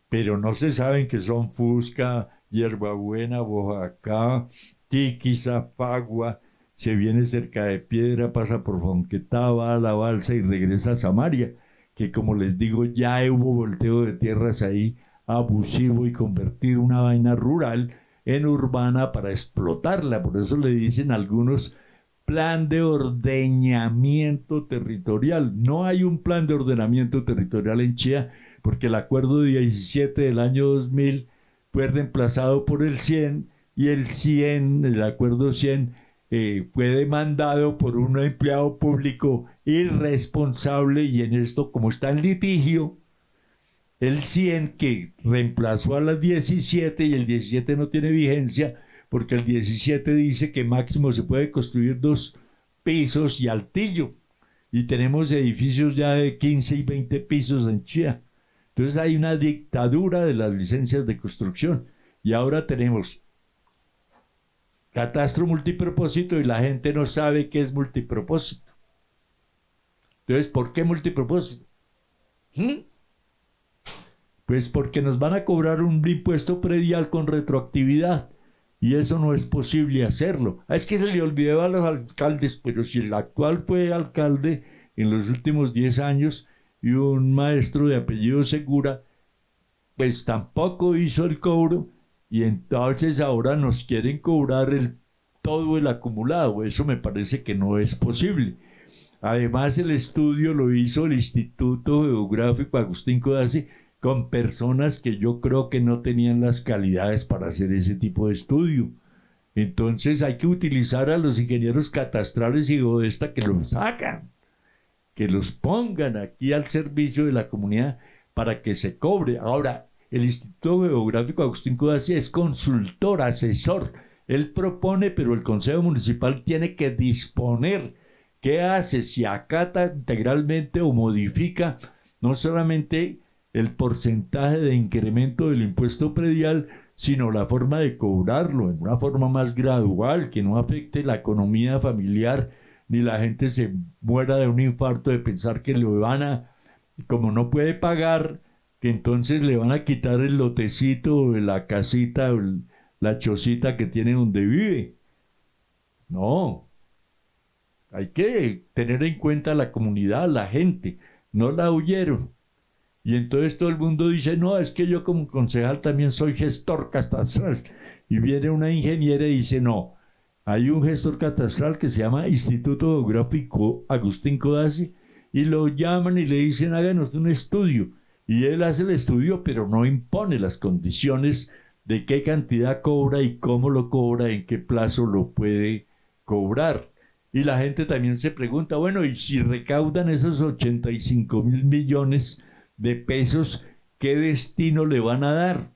Pero no se saben que son Fusca, Hierbabuena, Boyacá, Tiquiza, Pagua, se viene cerca de Piedra, pasa por Fonquetá, va a la Balsa y regresa a Samaria, que como les digo ya hubo volteo de tierras ahí abusivo y convertir una vaina rural en urbana para explotarla. Por eso le dicen algunos plan de ordenamiento territorial. No hay un plan de ordenamiento territorial en Chía porque el acuerdo 17 del año 2000 fue reemplazado por el 100 y el acuerdo 100 fue demandado por un empleado público irresponsable y en esto, como está en litigio, el 100 que reemplazó a las 17 y el 17 no tiene vigencia porque el 17 dice que máximo se puede construir 2 pisos y altillo y tenemos edificios ya de 15 y 20 pisos en Chía. Entonces hay una dictadura de las licencias de construcción y ahora tenemos catastro multipropósito y la gente no sabe qué es multipropósito. Entonces, ¿por qué multipropósito? Pues porque nos van a cobrar un impuesto predial con retroactividad y eso no es posible hacerlo. Es que se le olvidó a los alcaldes, pero si el actual fue alcalde en los últimos 10 años y un maestro de apellido Segura, pues tampoco hizo el cobro y entonces ahora nos quieren cobrar todo el acumulado. Eso me parece que no es posible. Además, el estudio lo hizo el Instituto Geográfico Agustín Codazzi con personas que yo creo que no tenían las calidades para hacer ese tipo de estudio. Entonces hay que utilizar a los ingenieros catastrales y geodesta que los hagan, que los pongan aquí al servicio de la comunidad para que se cobre. Ahora, el Instituto Geográfico Agustín Codazzi es consultor, asesor. Él propone, pero el Consejo Municipal tiene que disponer qué hace, si acata integralmente o modifica no solamente el porcentaje de incremento del impuesto predial, sino la forma de cobrarlo, en una forma más gradual, que no afecte la economía familiar, ni la gente se muera de un infarto de pensar que le van a, como no puede pagar, que entonces le van a quitar el lotecito, la casita, la chocita que tiene donde vive. No, hay que tener en cuenta la comunidad, la gente, no la oyeron. Y entonces todo el mundo dice, no, es que yo como concejal también soy gestor catastral. Y viene una ingeniera y dice, no, hay un gestor catastral que se llama Instituto Geográfico Agustín Codazzi, y lo llaman y le dicen, háganos un estudio. Y él hace el estudio, pero no impone las condiciones de qué cantidad cobra y cómo lo cobra, en qué plazo lo puede cobrar. Y la gente también se pregunta, bueno, y si recaudan esos 85.000 millones de pesos, ¿qué destino le van a dar?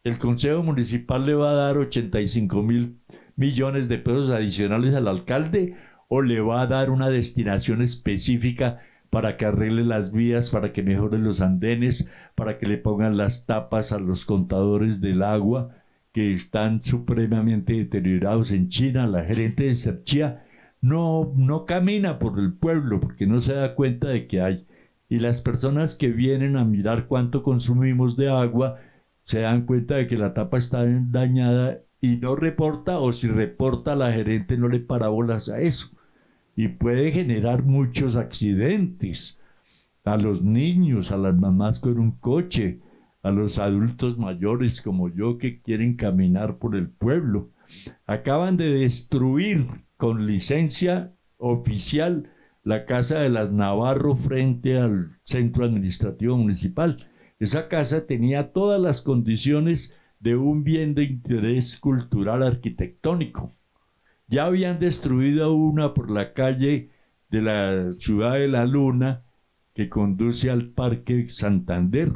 El Consejo Municipal le va a dar 85.000 millones de pesos adicionales al alcalde, o le va a dar una destinación específica para que arregle las vías, para que mejore los andenes, para que le pongan las tapas a los contadores del agua que están supremamente deteriorados en China. La gerente de Serchía no camina por el pueblo porque no se da cuenta de que hay. Y las personas que vienen a mirar cuánto consumimos de agua se dan cuenta de que la tapa está dañada y no reporta, o si reporta, la gerente no le para bolas a eso. Y puede generar muchos accidentes a los niños, a las mamás con un coche, a los adultos mayores como yo que quieren caminar por el pueblo. Acaban de destruir con licencia oficial la casa de las Navarro frente al centro administrativo municipal. Esa casa tenía todas las condiciones de un bien de interés cultural arquitectónico. Ya habían destruido una por la calle de la Ciudad de la Luna que conduce al Parque Santander.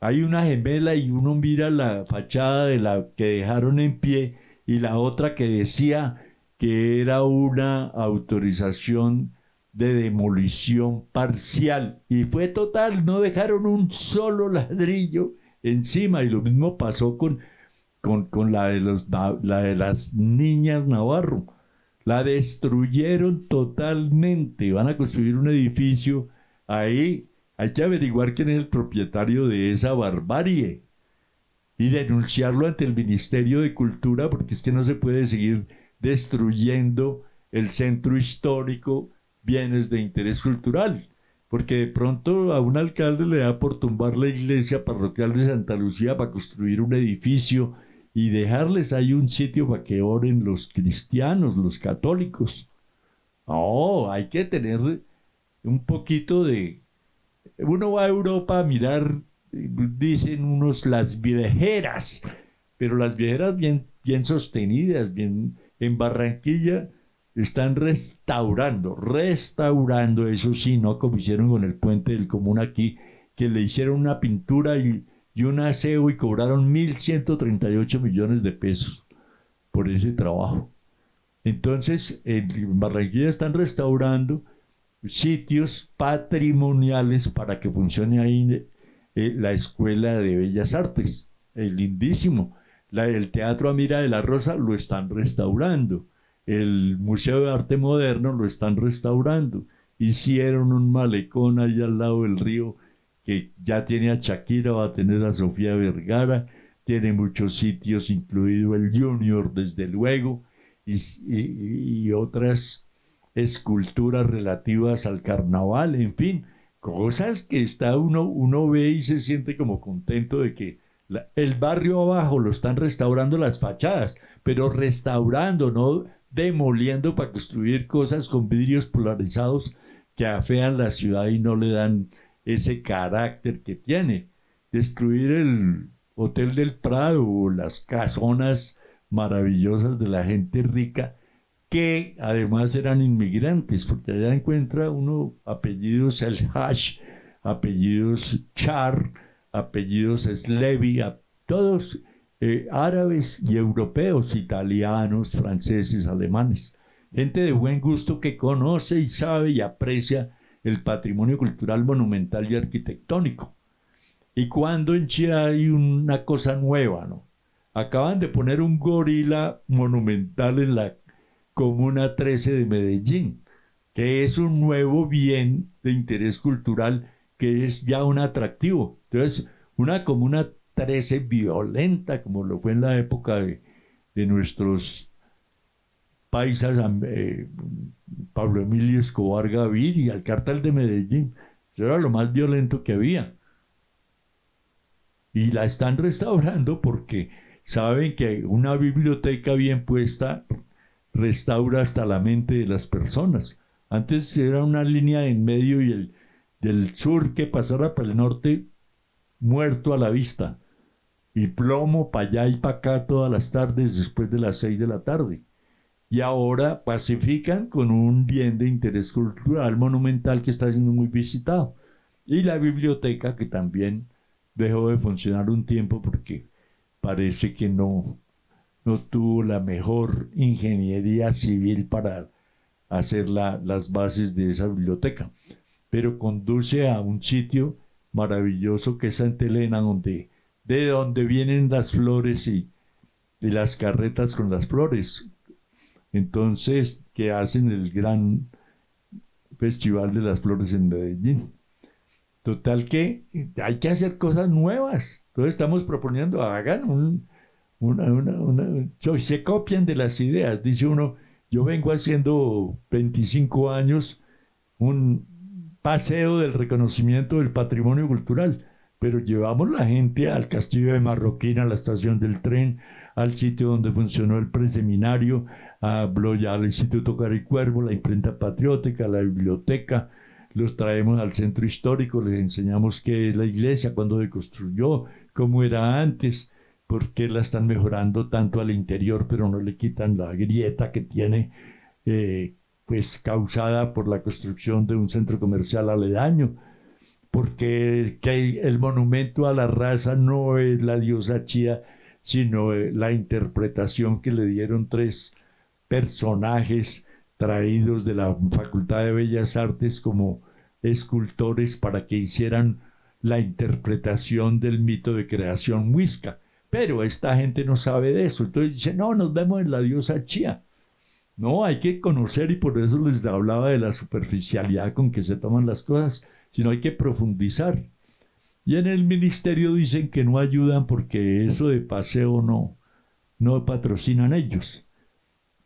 Hay una gemela y uno mira la fachada de la que dejaron en pie y la otra que decía que era una autorización de demolición parcial, y fue total, no dejaron un solo ladrillo encima. Y lo mismo pasó con la de las niñas Navarro. La destruyeron totalmente. Van a construir un edificio ahí. Hay que averiguar quién es el propietario de esa barbarie y denunciarlo ante el Ministerio de Cultura, porque es que no se puede seguir destruyendo el centro histórico, bienes de interés cultural, porque de pronto a un alcalde le da por tumbar la iglesia parroquial de Santa Lucía para construir un edificio y dejarles ahí un sitio para que oren los cristianos, los católicos. No, hay que tener un poquito de... Uno va a Europa a mirar, dicen unos, las viejeras, pero las viejeras bien, bien sostenidas, bien. En Barranquilla están restaurando, eso sí, no como hicieron con el puente del Común aquí, que le hicieron una pintura y un aseo y cobraron 1.138 millones de pesos por ese trabajo. Entonces, en Barranquilla están restaurando sitios patrimoniales para que funcione ahí la Escuela de Bellas Artes, lindísimo. El Teatro Amira de la Rosa lo están restaurando, el Museo de Arte Moderno lo están restaurando, hicieron un malecón allá al lado del río que ya tiene a Shakira, va a tener a Sofía Vergara, tiene muchos sitios, incluido el Junior, desde luego, y otras esculturas relativas al carnaval, en fin, cosas que uno ve y se siente como contento de que el barrio abajo lo están restaurando las fachadas, pero restaurando, no demoliendo para construir cosas con vidrios polarizados que afean la ciudad y no le dan ese carácter que tiene. Destruir el Hotel del Prado o las casonas maravillosas de la gente rica, que además eran inmigrantes, porque allá encuentra uno apellidos El Hash, apellidos Char, apellidos Slevi, todos árabes y europeos, italianos, franceses, alemanes. Gente de buen gusto que conoce y sabe y aprecia el patrimonio cultural monumental y arquitectónico. Y cuando en Chía hay una cosa nueva, ¿no? Acaban de poner un gorila monumental en la Comuna 13 de Medellín, que es un nuevo bien de interés cultural que es ya un atractivo. Entonces, una Comuna 13 violenta, como lo fue en la época de nuestros paisas, Pablo Emilio Escobar Gaviria y al cártel de Medellín. Eso era lo más violento que había. Y la están restaurando porque saben que una biblioteca bien puesta restaura hasta la mente de las personas. Antes era una línea en medio y del sur que pasara para el norte muerto a la vista. Y plomo para allá y para acá todas las tardes después de las 6 de la tarde. Y ahora pacifican con un bien de interés cultural monumental que está siendo muy visitado. Y la biblioteca que también dejó de funcionar un tiempo porque parece que no tuvo la mejor ingeniería civil para hacer las bases de esa biblioteca. Pero conduce a un sitio maravilloso que es Santa Elena, de donde vienen las flores y las carretas con las flores. Entonces, que hacen el gran Festival de las Flores en Medellín. Total que hay que hacer cosas nuevas. Entonces estamos proponiendo, hagan se copian de las ideas. Dice uno, yo vengo haciendo 25 años un paseo del reconocimiento del patrimonio cultural, pero llevamos la gente al Castillo de Marroquín, a la estación del tren, al sitio donde funcionó el preseminario, al Instituto Caricuervo, la imprenta patriótica, la biblioteca. Los traemos al centro histórico, les enseñamos qué es la iglesia, cuándo se construyó, cómo era antes, por qué la están mejorando tanto al interior, pero no le quitan la grieta que tiene, pues causada por la construcción de un centro comercial aledaño, porque que el monumento a la raza no es la diosa Chía, sino la interpretación que le dieron 3 personajes traídos de la Facultad de Bellas Artes como escultores para que hicieran la interpretación del mito de creación muisca. Pero esta gente no sabe de eso. Entonces dice, no, nos vemos en la diosa Chía. No, hay que conocer y por eso les hablaba de la superficialidad con que se toman las cosas, sino hay que profundizar. Y en el ministerio dicen que no ayudan porque eso de paseo no patrocinan ellos.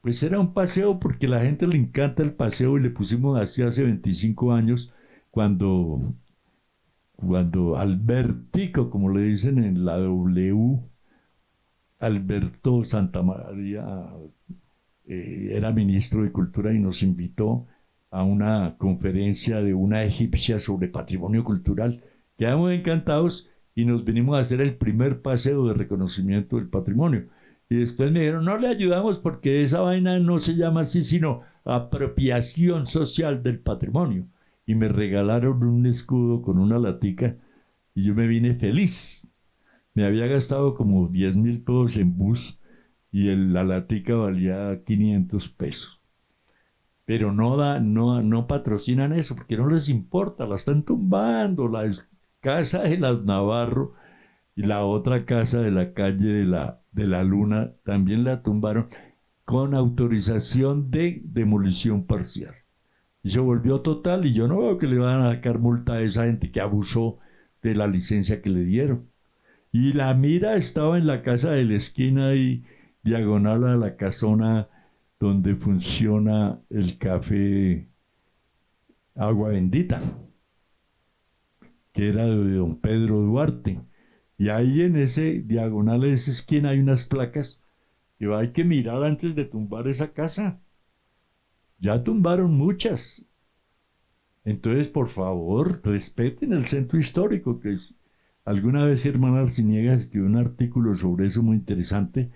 Pues era un paseo porque a la gente le encanta el paseo y le pusimos así hace 25 años cuando Albertico, como le dicen en la W, Alberto Santamaría, era ministro de Cultura y nos invitó a una conferencia de una egipcia sobre patrimonio cultural. Quedamos encantados y nos vinimos a hacer el primer paseo de reconocimiento del patrimonio. Y después me dijeron, no le ayudamos porque esa vaina no se llama así, sino apropiación social del patrimonio. Y me regalaron un escudo con una latica y yo me vine feliz. Me había gastado como 10,000 pesos en bus y la latica valía 500 pesos. Pero no patrocinan eso porque no les importa, la están tumbando. La casa de las Navarro y la otra casa de la calle de la Luna también la tumbaron con autorización de demolición parcial. Y se volvió total y yo no veo que le van a sacar multa a esa gente que abusó de la licencia que le dieron. Y la mira estaba en la casa de la esquina y diagonal a la casona donde funciona el café Agua Bendita, que era de don Pedro Duarte. Y ahí en ese diagonal de esa esquina hay unas placas que hay que mirar antes de tumbar esa casa. Ya tumbaron muchas. Entonces, por favor, respeten el centro histórico, que alguna vez hermana Arciniegas escribió un artículo sobre eso muy interesante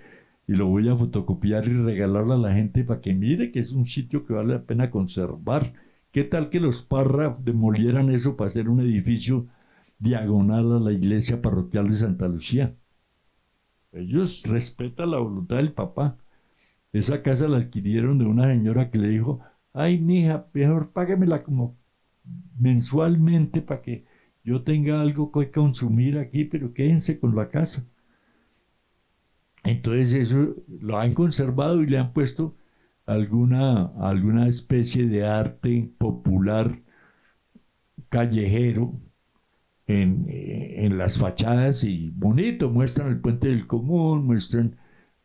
y lo voy a fotocopiar y regalarle a la gente para que mire que es un sitio que vale la pena conservar. ¿Qué tal que los Parra demolieran eso para hacer un edificio diagonal a la iglesia parroquial de Santa Lucía? Ellos respetan la voluntad del papá. Esa casa la adquirieron de una señora que le dijo, ay, mija, mejor págamela como mensualmente para que yo tenga algo que consumir aquí, pero quédense con la casa. Entonces eso lo han conservado y le han puesto alguna especie de arte popular callejero en las fachadas y bonito, muestran el puente del Común, muestran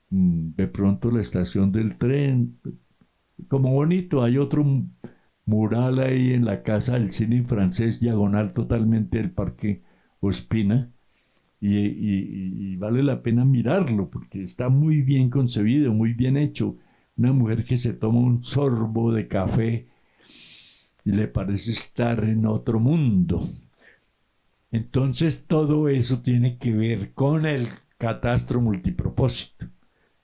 de pronto la estación del tren, como bonito. Hay otro mural ahí en la casa del cine francés, diagonal totalmente del Parque Ospina, y vale la pena mirarlo porque está muy bien concebido, muy bien hecho. Una mujer que se toma un sorbo de café y le parece estar en otro mundo. Entonces todo eso tiene que ver con el catastro multipropósito.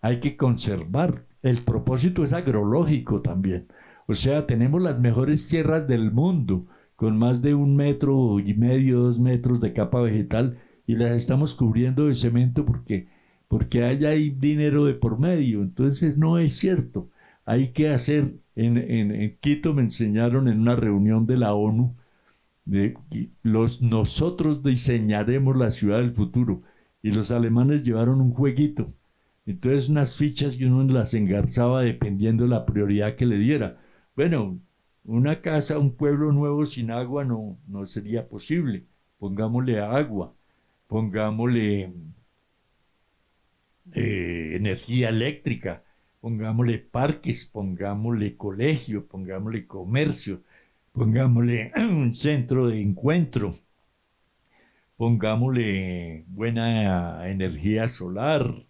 Hay que conservar. El propósito es agrológico también. O sea, tenemos las mejores tierras del mundo, con más de 1,5 metros, 2 metros de capa vegetal, y las estamos cubriendo de cemento porque hay dinero de por medio. Entonces no es cierto. Hay que hacer, en Quito me enseñaron en una reunión de la ONU, nosotros diseñaremos la ciudad del futuro, y los alemanes llevaron un jueguito. Entonces unas fichas y uno las engarzaba dependiendo de la prioridad que le diera. Bueno, una casa, un pueblo nuevo sin agua no sería posible. Pongámosle agua, pongámosle energía eléctrica, pongámosle parques, pongámosle colegio, pongámosle comercio, pongámosle un centro de encuentro, pongámosle buena energía solar,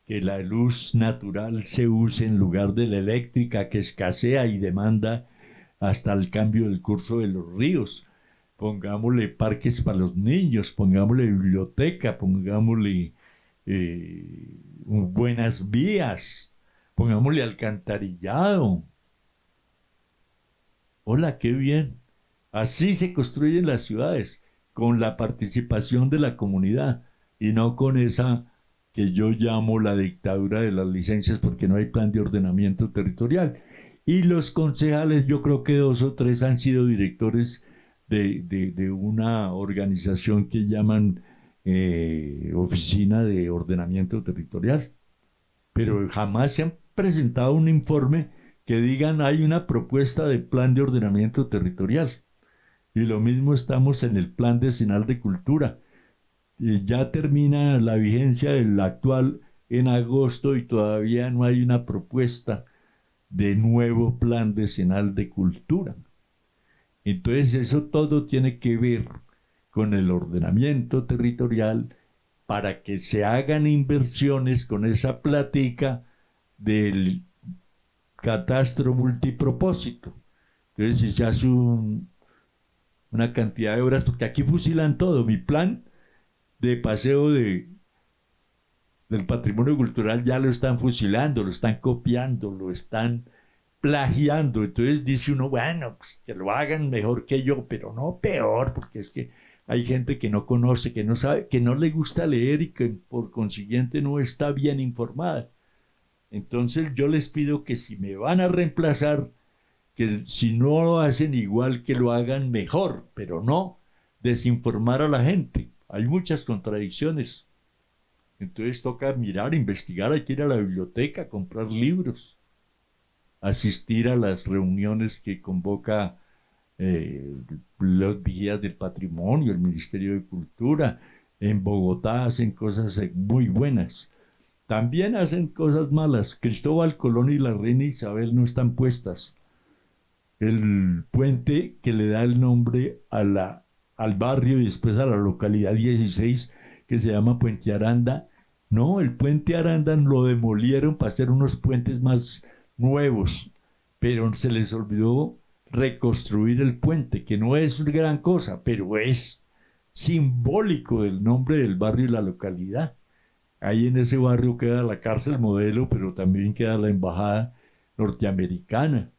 que la luz natural se use en lugar de la eléctrica que escasea y demanda hasta el cambio del curso de los ríos. Pongámosle parques para los niños, pongámosle biblioteca, pongámosle buenas vías, pongámosle alcantarillado. Hola, qué bien. Así se construyen las ciudades, con la participación de la comunidad y no con esa que yo llamo la dictadura de las licencias, porque no hay plan de ordenamiento territorial. Y los concejales, yo creo que 2 o 3 han sido directores de una organización que llaman Oficina de Ordenamiento Territorial, pero jamás se han presentado un informe que digan hay una propuesta de plan de ordenamiento territorial. Y lo mismo estamos en el plan decenal de cultura. Ya termina la vigencia del actual en agosto y todavía no hay una propuesta de nuevo plan decenal de cultura. Entonces eso todo tiene que ver con el ordenamiento territorial para que se hagan inversiones con esa plática del catastro multipropósito. Entonces si se hace una cantidad de obras, porque aquí fusilan todo. Mi plan de paseo del patrimonio cultural ya lo están fusilando, lo están copiando, lo están plagiando. Entonces dice uno, bueno, pues que lo hagan mejor que yo, pero no peor, porque es que hay gente que no conoce, que no sabe, que no le gusta leer y que por consiguiente no está bien informada. Entonces yo les pido que si me van a reemplazar, que si no lo hacen igual, que lo hagan mejor, pero no desinformar a la gente. Hay muchas contradicciones. Entonces toca mirar, investigar, hay que ir a la biblioteca, comprar libros, asistir a las reuniones que convoca los vigías del patrimonio, el Ministerio de Cultura. En Bogotá hacen cosas muy buenas. También hacen cosas malas. Cristóbal Colón y la reina Isabel no están puestas. El puente que le da el nombre al barrio y después a la localidad 16, que se llama Puente Aranda. No, el puente Aranda lo demolieron para hacer unos puentes más nuevos, pero se les olvidó reconstruir el puente, que no es gran cosa, pero es simbólico del nombre del barrio y la localidad. Ahí en ese barrio queda la cárcel Modelo, pero también queda la embajada norteamericana.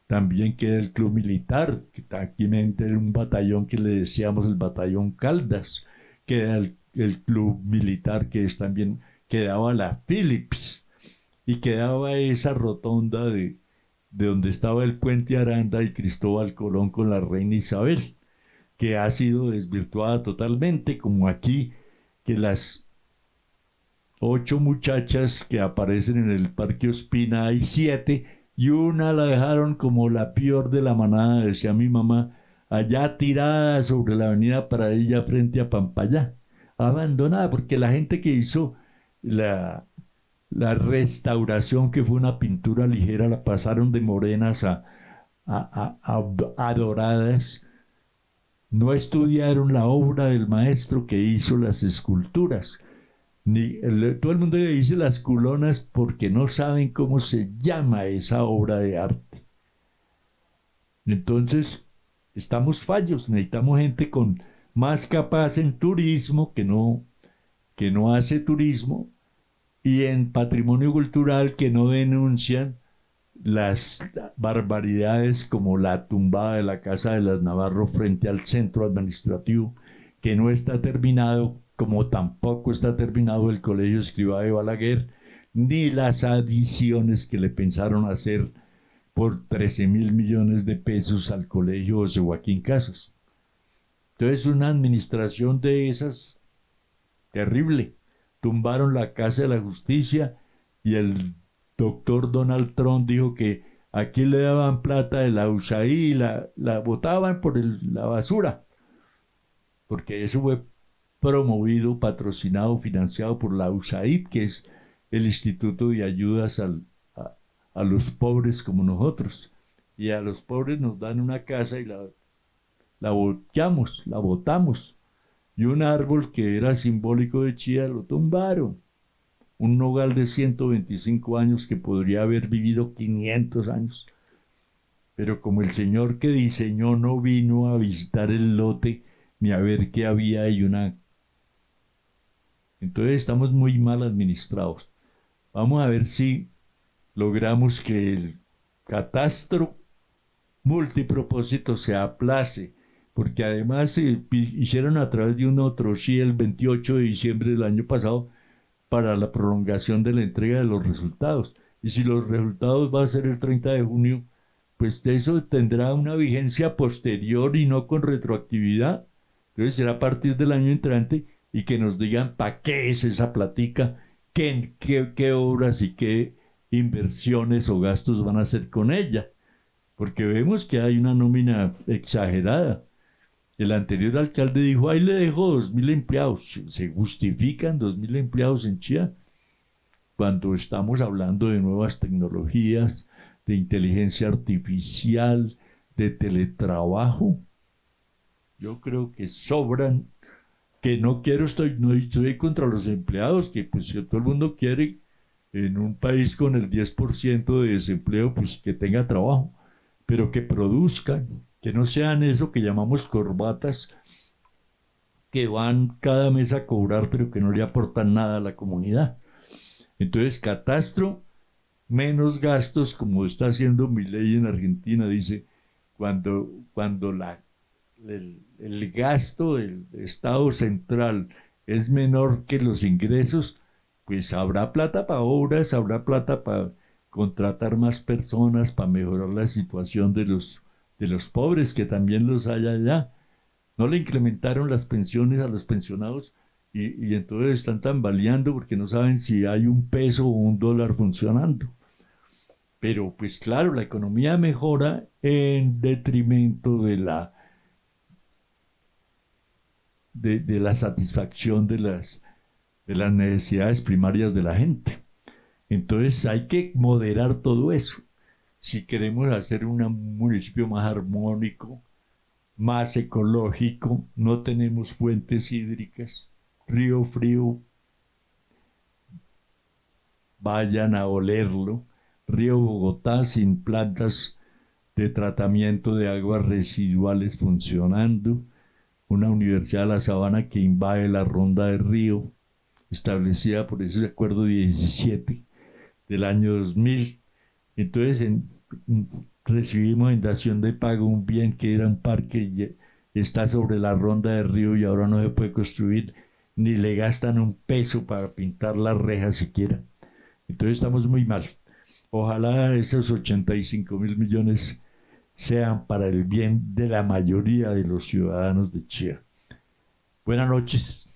También queda el club militar, que aquí era un batallón que le decíamos el batallón Caldas. Queda el club militar, que es también quedaba la Phillips y quedaba esa rotonda de donde estaba el puente Aranda y Cristóbal Colón con la reina Isabel, que ha sido desvirtuada totalmente, como aquí, que las 8 muchachas que aparecen en el Parque Ospina hay 7 y una la dejaron como la peor de la manada, decía mi mamá, allá tirada sobre la avenida Paradilla frente a Pampayá, abandonada, porque la gente que hizo la, la restauración, que fue una pintura ligera, la pasaron de morenas a doradas, no estudiaron la obra del maestro que hizo las esculturas. Todo el mundo le dice las culonas porque no saben cómo se llama esa obra de arte. Entonces, estamos fallos, necesitamos gente con más capaz en turismo que no hace turismo y en patrimonio cultural que no denuncian las barbaridades como la tumbada de la Casa de las Navarro frente al centro administrativo, que no está terminado, como tampoco está terminado el Colegio Escrivá de Balaguer, ni las adiciones que le pensaron hacer por 13.000 millones de pesos al Colegio José Joaquín Casas. Entonces, una administración de esas terrible. Tumbaron la Casa de la Justicia y el doctor Donald Trump dijo que aquí le daban plata de la USAID y la botaban por la basura, porque eso fue promovido, patrocinado, financiado por la USAID, que es el Instituto de Ayudas a los pobres como nosotros. Y a los pobres nos dan una casa y la botamos. Y un árbol que era simbólico de Chía lo tumbaron. Un nogal de 125 años que podría haber vivido 500 años. Pero como el señor que diseñó no vino a visitar el lote ni a ver qué había ahí Entonces estamos muy mal administrados. Vamos a ver si logramos que el catastro multipropósito se aplace, porque además se hicieron a través de un otro sí el 28 de diciembre del año pasado para la prolongación de la entrega de los resultados. Y si los resultados va a ser el 30 de junio, pues eso tendrá una vigencia posterior y no con retroactividad. Entonces será a partir del año entrante y que nos digan para qué es esa platica, qué obras y qué inversiones o gastos van a hacer con ella. Porque vemos que hay una nómina exagerada. El anterior alcalde dijo, ahí le dejo 2.000 empleados. ¿Se justifican 2.000 empleados en Chía? Cuando estamos hablando de nuevas tecnologías, de inteligencia artificial, de teletrabajo. Yo creo que sobran, que no estoy contra los empleados, que pues si todo el mundo quiere en un país con el 10% de desempleo, pues que tenga trabajo, pero que produzcan, que no sean eso que llamamos corbatas, que van cada mes a cobrar, pero que no le aportan nada a la comunidad. Entonces, catastro, menos gastos, como está haciendo Milei en Argentina, dice, cuando el gasto del Estado central es menor que los ingresos, pues habrá plata para obras, habrá plata para contratar más personas, para mejorar la situación de los pobres, que también los hay allá. No le incrementaron las pensiones a los pensionados y entonces están tambaleando porque no saben si hay un peso o un dólar funcionando. Pero pues claro, la economía mejora en detrimento de la satisfacción de las necesidades primarias de la gente. Entonces hay que moderar todo eso. Si queremos hacer un municipio más armónico, más ecológico, no tenemos fuentes hídricas, Río Frío, vayan a olerlo, Río Bogotá sin plantas de tratamiento de aguas residuales funcionando, una Universidad de La Sabana que invade la ronda del río, establecida por ese acuerdo 17 del año 2000. Entonces recibimos en dación de pago un bien que era un parque y está sobre la ronda del río y ahora no se puede construir. ni le gastan un peso para pintar las rejas siquiera. Entonces estamos muy mal. Ojalá esos 85.000 millones sean para el bien de la mayoría de los ciudadanos de Chía. Buenas noches.